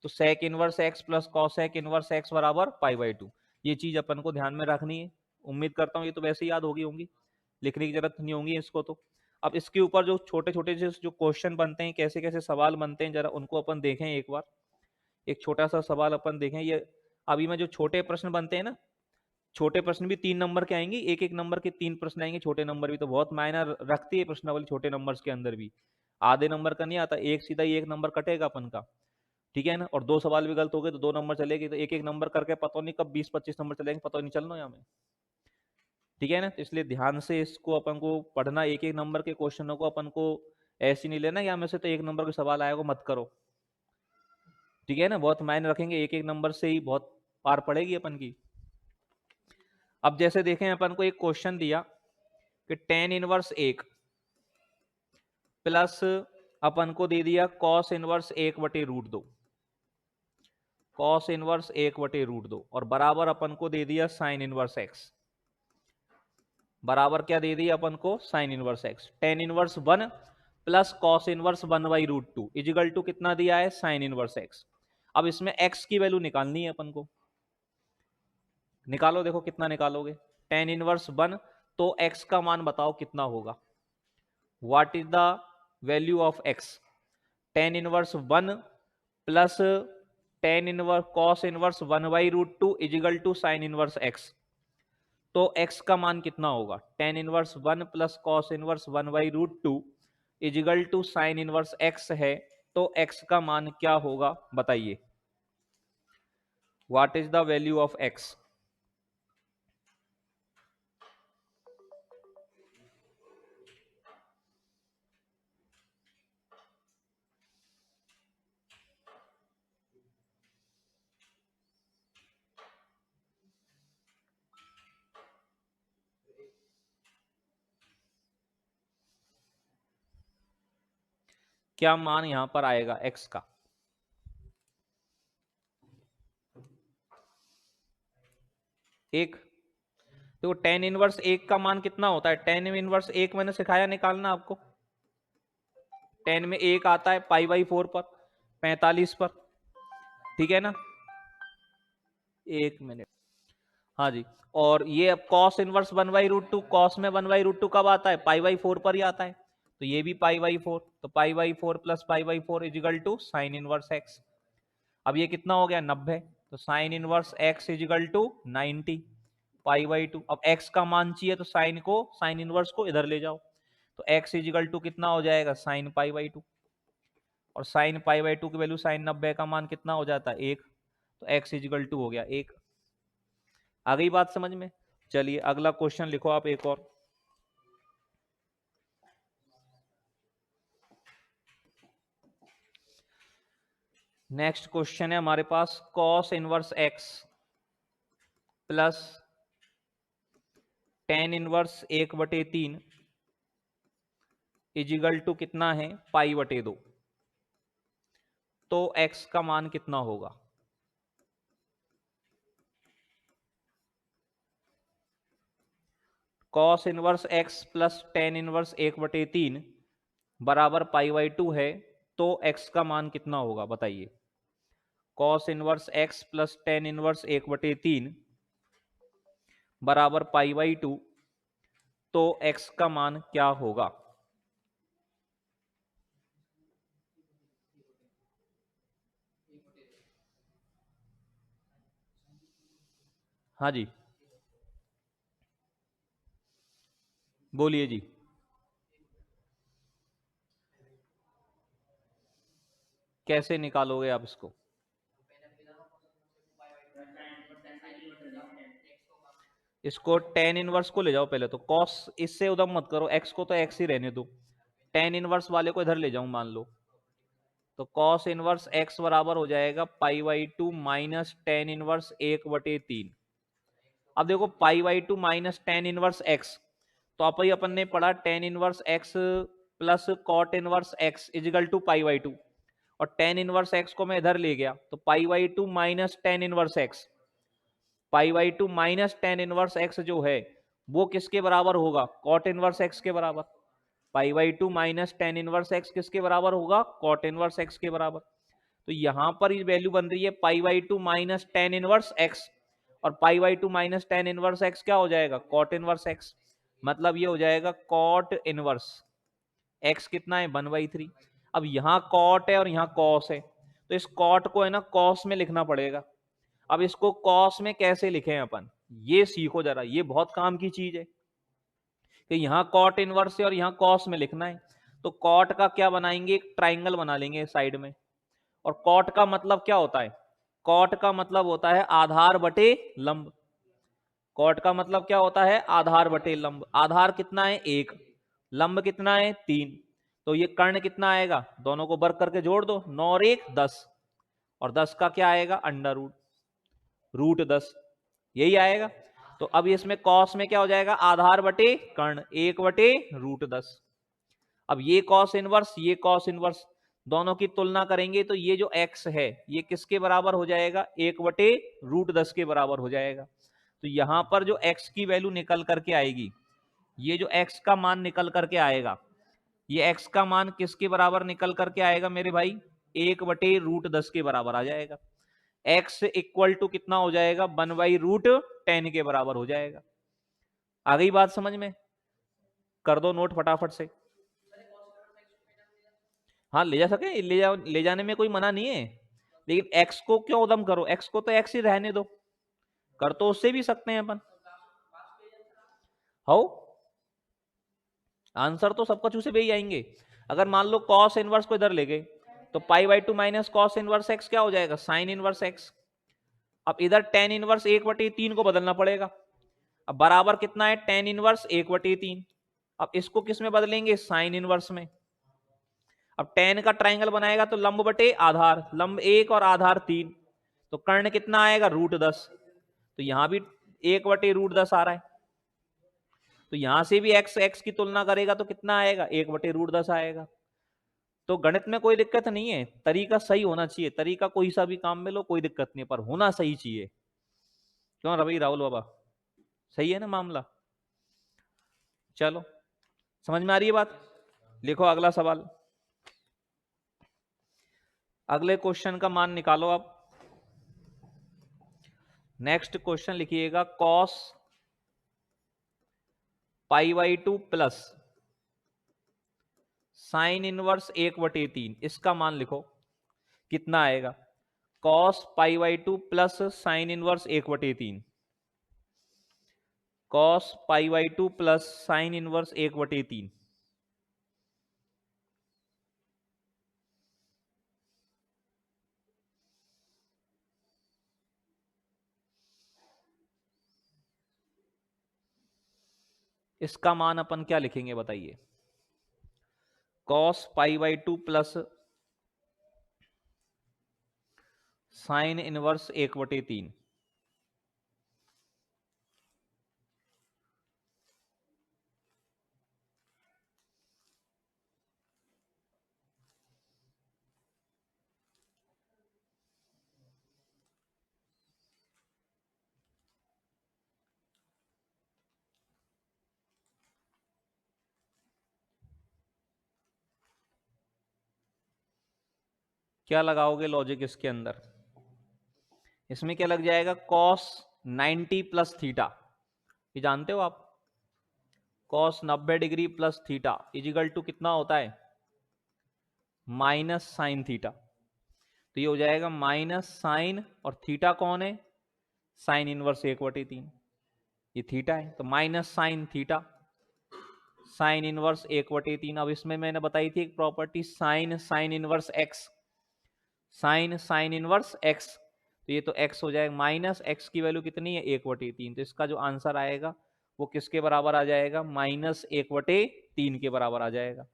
तो sec inverse x plus cosec inverse x बराबर π/2। ये चीज अपन को ध्यान में रखनी है। उम्मीद करता हूँ ये तो वैसे ही याद होगी, लिखने की जरूरत नहीं होगी इसको। तो अब इसके ऊपर जो छोटे छोटे जो क्वेश्चन बनते हैं, कैसे कैसे सवाल बनते हैं, जरा उनको अपन देखें एक बार। एक छोटा सा सवाल अपन देखें। ये अभी में जो छोटे प्रश्न बनते हैं ना, छोटे प्रश्न भी 3 नंबर के आएंगे, एक एक नंबर के 3 प्रश्न आएंगे। छोटे नंबर भी तो बहुत मायना रखती है प्रश्नावली छोटे नंबर्स के अंदर भी। आधे नंबर का नहीं आता, एक सीधा ही एक नंबर कटेगा अपन का, ठीक है ना। और 2 सवाल भी गलत हो गए तो 2 नंबर चलेगी। तो एक एक नंबर करके पता नहीं कब 20-25 नंबर चलेंगे, पता नहीं चलना यहाँ में, ठीक है ना। तो इसलिए ध्यान से इसको अपन को पढ़ना। एक एक नंबर के क्वेश्चनों को अपन को ऐसे नहीं लेना, या में से तो एक नंबर का सवाल आएगा मत करो, ठीक है ना। बहुत मायने रखेंगे, एक एक नंबर से ही बहुत पार पड़ेगी अपन की। अब जैसे देखें, अपन को एक क्वेश्चन दिया कि टेन इनवर्स 1 प्लस अपन को दे दिया कॉस इनवर्स 1/√2, कॉस इनवर्स 1/√2, और बराबर अपन को दे दिया साइन इनवर्स एक्स। बराबर क्या दे दिया अपन को, sine inverse x. Tan inverse 1 plus cos inverse 1/√2 equal to कितना दिया है, साइन इनवर्स एक्स। अब इसमें एक्स की वैल्यू निकालनी है अपन को। निकालो, देखो कितना निकालोगे। टेन इनवर्स 1 तो एक्स का मान बताओ कितना होगा। What is the value of x. Tan inverse 1 plus tan inverse cos inverse 1/√2 equal to sine inverse x. तो x का मान कितना होगा, tan inverse 1 plus cos inverse 1/√2 equal to sine inverse x है। तो x का मान क्या होगा बताइए। What is the value of x। क्या मान यहां पर आएगा x का। एक, तो टेन इनवर्स 1 का मान कितना होता है, टेन इनवर्स 1 मैंने सिखाया निकालना आपको। 10 में 1 आता है π/4 पर, 45 पर, ठीक है ना। एक मिनट, हाँ जी। और ये अब कॉस इनवर्स 1/√2, कॉस में 1/√2 कब आता है, π/4 पर ही आता है। तो ये भी π/4, तो π/4 plus π/4 equal to sine inverse X. अब ये कितना हो गया, 90। तो sine inverse x is equal to 90 π/2। अब एक्स का मान चाहिए तो साइन इनवर्स को इधर ले जाओ। तो एक्स इजिकल टू कितना हो जाएगा, साइन π/2। और साइन π/2 की वैल्यू साइन 90 का मान कितना हो जाता है, 1। तो एक्स इजिकल टू हो गया 1। आ गई बात समझ में। चलिए अगला क्वेश्चन लिखो आप एक और। नेक्स्ट क्वेश्चन है हमारे पास, cos inverse x plus tan inverse 1/3 is equal to कितना है, π/2। तो x का मान कितना होगा। Cos inverse x plus tan inverse 1/3 बराबर π/2 है, तो x का मान कितना होगा बताइए। Cos inverse x plus tan inverse 1/3 बराबर π/2, तो x का मान क्या होगा? हाँ जी, बोलिए जी। कैसे निकालोगे आप इसको? इसको टेन इनवर्स को ले जाओ पहले तो, कॉस इससे उधर मत करो, एक्स को तो एक्स ही रहने दो, टेन इनवर्स वाले को इधर ले जाऊं मान लो, तो कॉस इनवर्स एक्स बराबर हो जाएगा π/2 माइनस टेन इनवर्स 1/3। अब देखो π/2 माइनस टेन इनवर्स एक्स, तो अपन ने पढ़ा tan inverse x plus cot inverse x is equal to π/2, और टेन इनवर्स एक्स को मैं इधर ले गया तो π/2 minus tan inverse x, π/2 minus tan inverse x जो है वो किसके बराबर होगा? कॉट इनवर्स एक्स के बराबर। π/2 माइनस टेन इनवर्स एक्स किसके बराबर होगा? कॉट इनवर्स एक्स के बराबर। तो यहां पर ये वैल्यू बन रही है π/2 माइनस टेन इनवर्स एक्स, और π/2 माइनस टेन इनवर्स एक्स क्या हो जाएगा? Cot inverse x. मतलब ये हो जाएगा कॉट इनवर्स एक्स कितना है? 1/3। अब यहाँ कॉट है और यहाँ कॉस है, तो इस कॉट को है ना कॉस में लिखना पड़ेगा। अब इसको कॉस में कैसे लिखें अपन, ये सीखो जरा, ये बहुत काम की चीज है कि यहाँ कॉट इनवर्स है और यहाँ कॉस में लिखना है। तो कॉट का क्या बनाएंगे? एक ट्राइंगल बना लेंगे साइड में। और कॉट का मतलब क्या होता है? कॉट का मतलब होता है आधार बटे लंब। कॉट का मतलब क्या होता है? आधार बटे लंब। आधार कितना है? 1, लंब कितना है? 3। तो ये कर्ण कितना आएगा? दोनों को वर्ग करके जोड़ दो, 9 और 1 10, और 10 का क्या आएगा? अंडर रूट, रूट 10, यही आएगा। तो अब इसमें कॉस में क्या हो जाएगा? आधार बटे कर्ण, 1/√10। अब ये कॉस इनवर्स, ये कॉस इनवर्स, दोनों की तुलना करेंगे तो ये जो x है ये किसके बराबर हो जाएगा? 1/√10 के बराबर हो जाएगा। तो यहां पर जो x की वैल्यू निकल करके आएगी, ये जो x का मान निकल करके आएगा, ये x का मान किसके बराबर निकल करके आएगा मेरे भाई? 1/√10 के बराबर आ जाएगा। x इक्वल टू कितना हो जाएगा? 1/√10 के बराबर हो जाएगा। आ गई बात समझ में? कर दो नोट फटाफट से। हाँ ले जा सके, ले जाने में कोई मना नहीं है, लेकिन x को क्यों उदम करो? x को तो x ही रहने दो, कर तो उससे भी सकते हैं अपन। हो आंसर तो सबका चूसे भी आएंगे। अगर मान लो cos इनवर्स को इधर ले गए तो π/2 माइनस कॉस इनवर्स एक्स क्या हो जाएगा? Sign inverse X. अब इधर टेन इनवर्स 1/3 को बदलना पड़ेगा। अब बराबर कितना है? Ten inverse 1/3। अब इसको किस में बदलेंगे? साइन इनवर्स में। अब टेन का ट्राइंगल बनाएगा तो लंब बटे आधार, लंब 1 और आधार 3, तो कर्ण कितना आएगा? √10। तो यहां भी 1/√10 आ रहा है, तो यहां से भी x x की तुलना करेगा तो कितना आएगा? 1/√10 आएगा। तो गणित में कोई दिक्कत नहीं है, तरीका सही होना चाहिए। तरीका कोई सा भी काम में लो कोई दिक्कत नहीं, पर होना सही चाहिए। क्यों रवि राहुल बाबा, सही है ना मामला? चलो समझ में आ रही है बात? लिखो अगला सवाल। अगले क्वेश्चन का मान निकालो आप। नेक्स्ट क्वेश्चन लिखिएगा cos π/2 प्लस साइन इनवर्स 1/3, इसका मान लिखो कितना आएगा? cos π/2 plus sine inverse 1/3, cos π/2 plus sine inverse 1/3। इसका मान अपन क्या लिखेंगे बताइए? cos π/2 plus sine inverse 1/3। क्या लगाओगे लॉजिक इसके अंदर? इसमें क्या लग जाएगा? cos 90 प्लस थीटा, ये जानते हो आप? Cos 90 degree plus theta equal to कितना होता है? Minus sine theta. तो ये हो जाएगा माइनस साइन, और थीटा कौन है? साइन इनवर्स 1/3, ये थीटा है, तो minus sine theta, sine inverse 1/3। अब इसमें मैंने बताई थी एक property, sine sine inverse x, sine sine inverse x, तो ये तो एक्स हो जाएगा, माइनस एक्स की वैल्यू कितनी है? 1/3। तो इसका जो आंसर आएगा वो किसके बराबर आ जाएगा? -1/3 के बराबर आ जाएगा।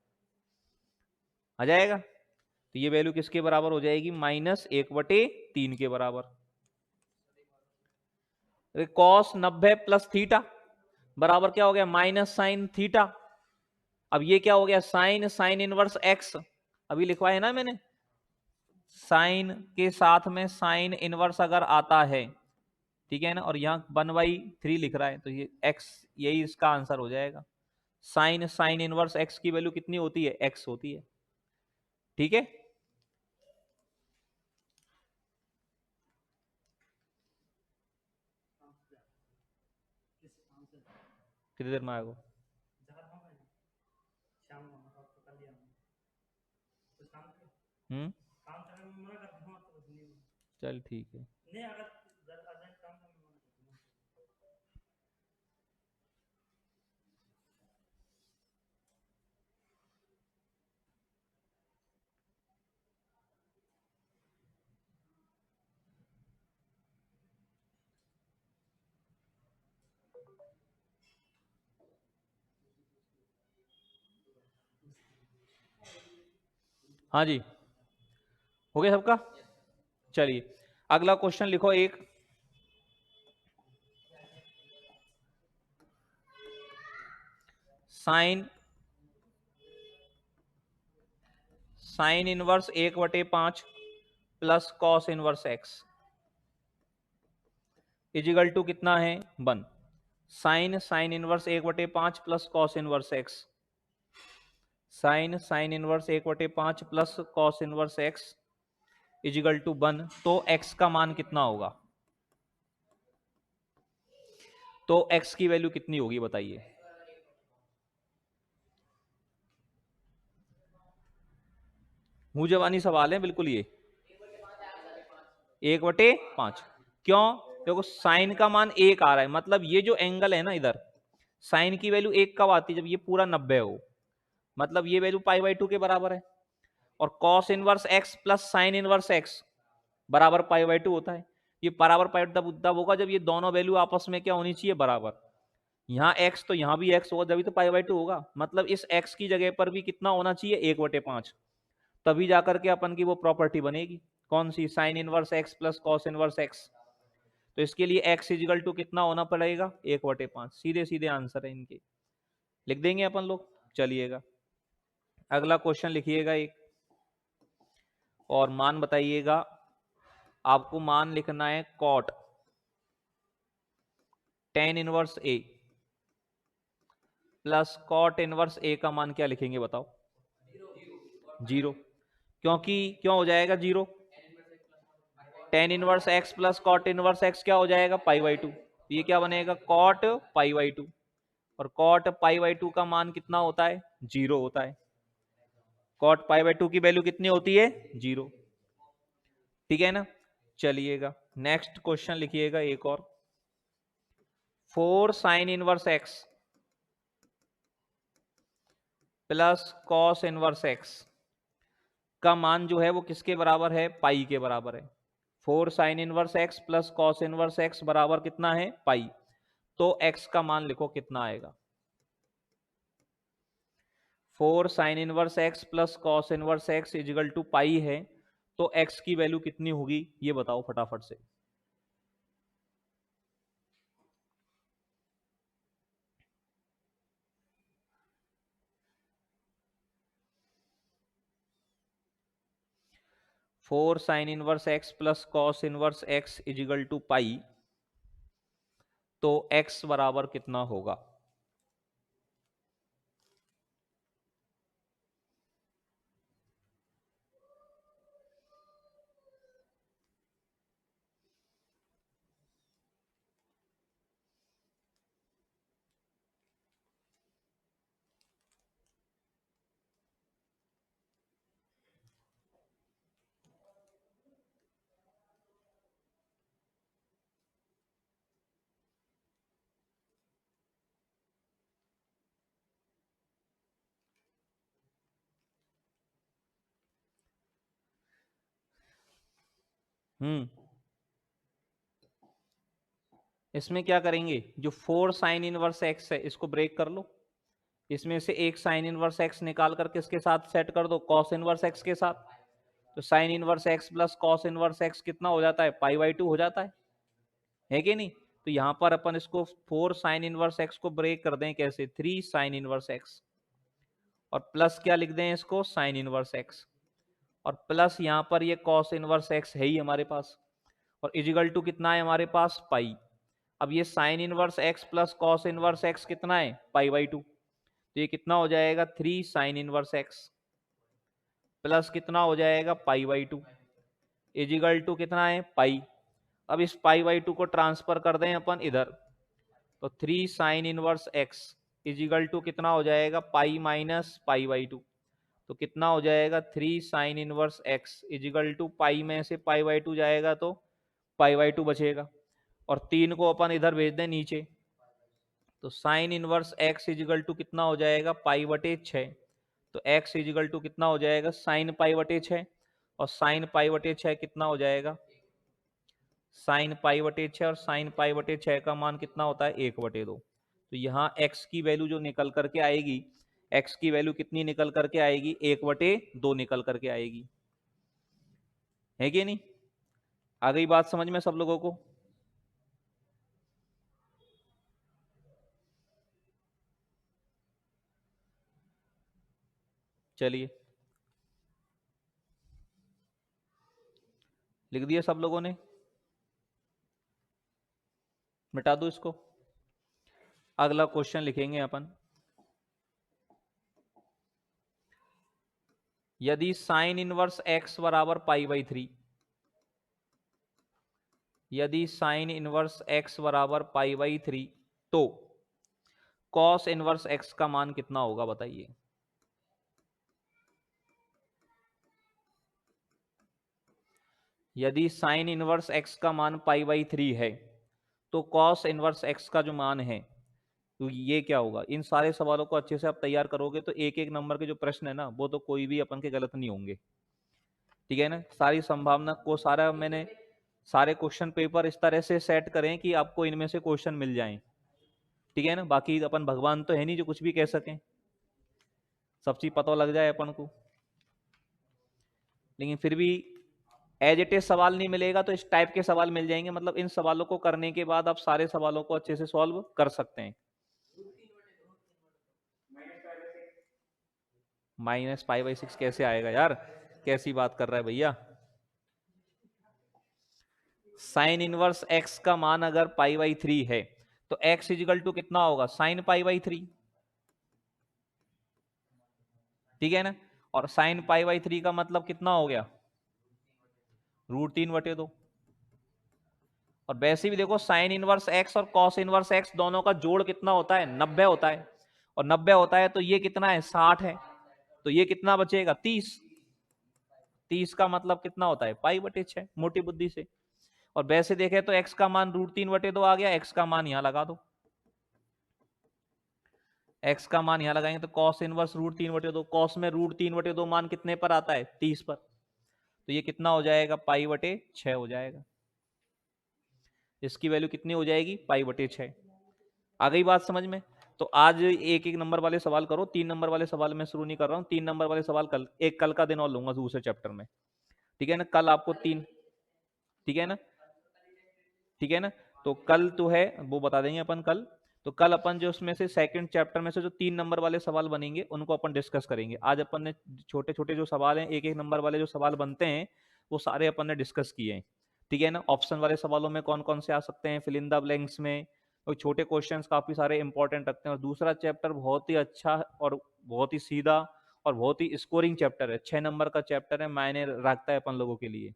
आ जाएगा, तो ये वैल्यू किसके बराबर हो जाएगी? -1/3 के बराबर। कॉस 90 प्लस थीटा बराबर क्या हो गया? Minus sine theta. अब ये क्या हो गया? साइन साइन इनवर्स एक्स, अभी लिखवाया है ना मैंने, साइन के साथ में साइन इनवर्स अगर आता है, ठीक है ना, और यहाँ 1/3 लिख रहा है, तो ये एक्स, यही इसका आंसर हो जाएगा। साइन साइन इनवर्स एक्स की वैल्यू कितनी होती है? एक्स होती है। ठीक है, कितनी देर में आएगा? हम्म, चल ठीक है। हाँ जी, हो गया सबका? चलिए अगला क्वेश्चन लिखो एक, sine sine inverse 1/5 plus cos inverse x is equal to कितना है? 1। Sine sine inverse 1/5 plus cos inverse x, sine sine inverse 1/5 plus cos inverse x is equal to 1। तो एक्स का मान कितना होगा? तो एक्स की वैल्यू कितनी होगी बताइए? मुंह जवानी सवाल है बिल्कुल ये। 1/5। क्यों? देखो साइन का मान 1 आ रहा है, मतलब ये जो एंगल है ना इधर, साइन की वैल्यू 1 कब आती है? जब ये पूरा 90 हो, मतलब ये वैल्यू π/2 के बराबर है। और cos inverse x plus sine inverse x बराबर π/2 होता है। ये बराबर पाई तब होगा जब ये दोनों वैल्यू आपस में क्या होनी चाहिए? बराबर। यहाँ x तो यहाँ भी x होगा, जब तो π/2 होगा, मतलब इस x की जगह पर भी कितना होना चाहिए? 1/5। तभी जाकर के अपन की वो प्रॉपर्टी बनेगी, कौन सी? Sine inverse x plus cos inverse x. तो इसके लिए x इजिकल टू कितना होना पड़ेगा? 1/5। सीधे सीधे आंसर है इनके, लिख देंगे अपन लोग। चलिएगा अगला क्वेश्चन लिखिएगा एक, और मान बताइएगा। आपको मान लिखना है कॉट tan इनवर्स ए प्लस कॉट इनवर्स ए का मान क्या लिखेंगे बताओ? 0। क्योंकि क्यों हो जाएगा 0? tan inverse x plus cot inverse x क्या हो जाएगा? π/2। ये क्या बनेगा? कॉट π/2। और कॉट π/2 का मान कितना होता है? 0 होता है। कॉट π/2 की वैल्यू कितनी होती है? 0। ठीक है ना? चलिएगा नेक्स्ट क्वेश्चन लिखिएगा एक और, 4 sine inverse x plus cos inverse x का मान जो है वो किसके बराबर है? पाई के बराबर है। 4 sine inverse x plus cos inverse x बराबर कितना है? पाई। तो एक्स का मान लिखो कितना आएगा? 4 sine inverse x plus cos inverse x is equal to pi है, तो एक्स की वैल्यू कितनी होगी ये बताओ फटाफट से। Four sine inverse x plus cos inverse x is equal to pi, तो एक्स बराबर कितना होगा? इसमें क्या करेंगे, जो 4 साइन इनवर्स एक्स है इसको ब्रेक कर लो, इसमें से एक साइन इनवर्स एक्स निकाल कर किसके साथ सेट कर दो, कॉस इनवर्स एक्स के साथ। तो sine inverse x plus cos inverse x कितना हो जाता है, पाई/2 हो जाता है कि नहीं। तो यहां पर अपन इसको 4 साइन इनवर्स एक्स को ब्रेक कर दें कैसे, 3 साइन इनवर्स एक्स, और प्लस क्या लिख दें इसको, साइन इनवर्स एक्स, और प्लस यहां पर ये कॉस इनवर्स एक्स है ही हमारे पास, और इजिकल टू कितना है हमारे पास, पाई। अब ये sign inverse x plus cos inverse x कितना है, पाई/2। तो ये कितना हो जाएगा, 3 साइन इनवर्स एक्स प्लस कितना हो जाएगा, पाई/2 इजिकल टू कितना है, पाई। अब इस पाई/2 को ट्रांसफर कर दें अपन इधर, तो 3 sine inverse x is equal to कितना हो जाएगा, पाई माइनस पाई/2। तो कितना हो जाएगा, 3 sine inverse x is equal to pi में से पाई/2 जाएगा तो पाई/2 बचेगा, और 3 को अपन इधर भेज दें नीचे, तो sine inverse x is equal to कितना हो जाएगा, पाई/6। तो एक्स इजिकल टू कितना हो जाएगा, साइन पाई/6, और साइन पाई/6 कितना हो जाएगा, साइन पाई/6, और साइन पाई/6 का मान कितना होता है, 1/2। तो यहाँ x की वैल्यू जो निकल करके आएगी, x की वैल्यू कितनी निकल करके आएगी, 1/2 निकल करके आएगी, है कि नहीं। आ गई बात समझ में सब लोगों को। चलिए लिख दिया सब लोगों ने, मिटा दो इसको। अगला क्वेश्चन लिखेंगे अपन, यदि साइन इनवर्स x बराबर पाई/3, यदि साइन इनवर्स x बराबर पाई/3, तो कॉस इनवर्स x का मान कितना होगा बताइए। यदि साइन इनवर्स x का मान पाई/3 है, तो कॉस इनवर्स x का जो मान है तो ये क्या होगा। इन सारे सवालों को अच्छे से आप तैयार करोगे तो एक एक नंबर के जो प्रश्न है ना, वो तो कोई भी अपन के गलत नहीं होंगे, ठीक है ना। सारी संभावना को सारा मैंने सारे क्वेश्चन पेपर इस तरह से सेट करें कि आपको इनमें से क्वेश्चन मिल जाएं, ठीक है ना। बाकी अपन भगवान तो है नहीं जो कुछ भी कह सकें, सब चीज पता लग जाए अपन को, लेकिन फिर भी एज इट इज सवाल नहीं मिलेगा तो इस टाइप के सवाल मिल जाएंगे। मतलब इन सवालों को करने के बाद आप सारे सवालों को अच्छे से सॉल्व कर सकते हैं। -π/6 कैसे आएगा यार, कैसी बात कर रहा है भैया। साइन इनवर्स x का मान अगर π/3 है तो x इजिकल टू कितना होगा, साइन π/3, ठीक है ना। और साइन π/3 का मतलब कितना हो गया, √3/2। और वैसे भी देखो साइन इनवर्स x और कॉस इनवर्स x दोनों का जोड़ कितना होता है, 90 होता है, और 90 होता है तो ये कितना है, 60 है, तो ये कितना बचेगा, 30। 30 का मतलब कितना होता है, π/6, मोटी बुद्धि से। और वैसे देखे तो x का मान √3/2 आ गया, x का मान यहां लगा दो, x का मान यहां लगाएंगे तो कॉस इनवर्स √3/2, कॉस में √3/2 मान कितने पर आता है, 30 पर, तो ये कितना हो जाएगा, π/6 हो जाएगा। इसकी वैल्यू कितनी हो जाएगी, π/6। आ गई बात समझ में। तो आज एक एक नंबर वाले सवाल करो, 3 नंबर वाले सवाल मैं शुरू नहीं कर रहा हूँ, 3 नंबर वाले सवाल कल, एक कल का दिन और लूंगा दूसरे चैप्टर में, ठीक है ना। कल आपको 3, ठीक है ना, ठीक है ना। तो कल तो है वो बता देंगे अपन कल। तो कल अपन जो उसमें से सेकंड चैप्टर में से जो 3 नंबर वाले सवाल बनेंगे उनको अपन डिस्कस करेंगे। आज अपन ने छोटे छोटे जो सवाल हैं, एक एक नंबर वाले जो सवाल बनते हैं वो सारे अपन ने डिस्कस किए हैं, ठीक है ना। ऑप्शन वाले सवालों में कौन कौन से आ सकते हैं, फिल इन द ब्लैंक्स में, और छोटे क्वेश्चंस काफी सारे इंपॉर्टेंट रखते हैं। और दूसरा चैप्टर बहुत ही अच्छा और बहुत ही सीधा और बहुत ही स्कोरिंग चैप्टर है, 6 नंबर का चैप्टर है, मायने रखता है अपन लोगों के लिए,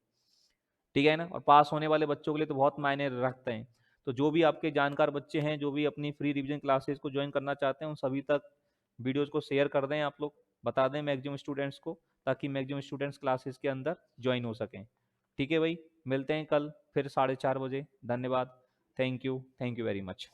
ठीक है ना। और पास होने वाले बच्चों के लिए तो बहुत मायने रखते हैं। तो जो भी आपके जानकार बच्चे हैं, जो भी अपनी फ्री रिवीजन क्लासेस को ज्वाइन करना चाहते हैं, उन सभी तक वीडियोस को शेयर कर दें, आप लोग बता दें मैक्सिमम स्टूडेंट्स को, ताकि मैक्सिमम स्टूडेंट्स क्लासेस के अंदर ज्वाइन हो सकें, ठीक है भाई। मिलते हैं कल फिर 4:30 बजे। धन्यवाद, थैंक यू वेरी मच।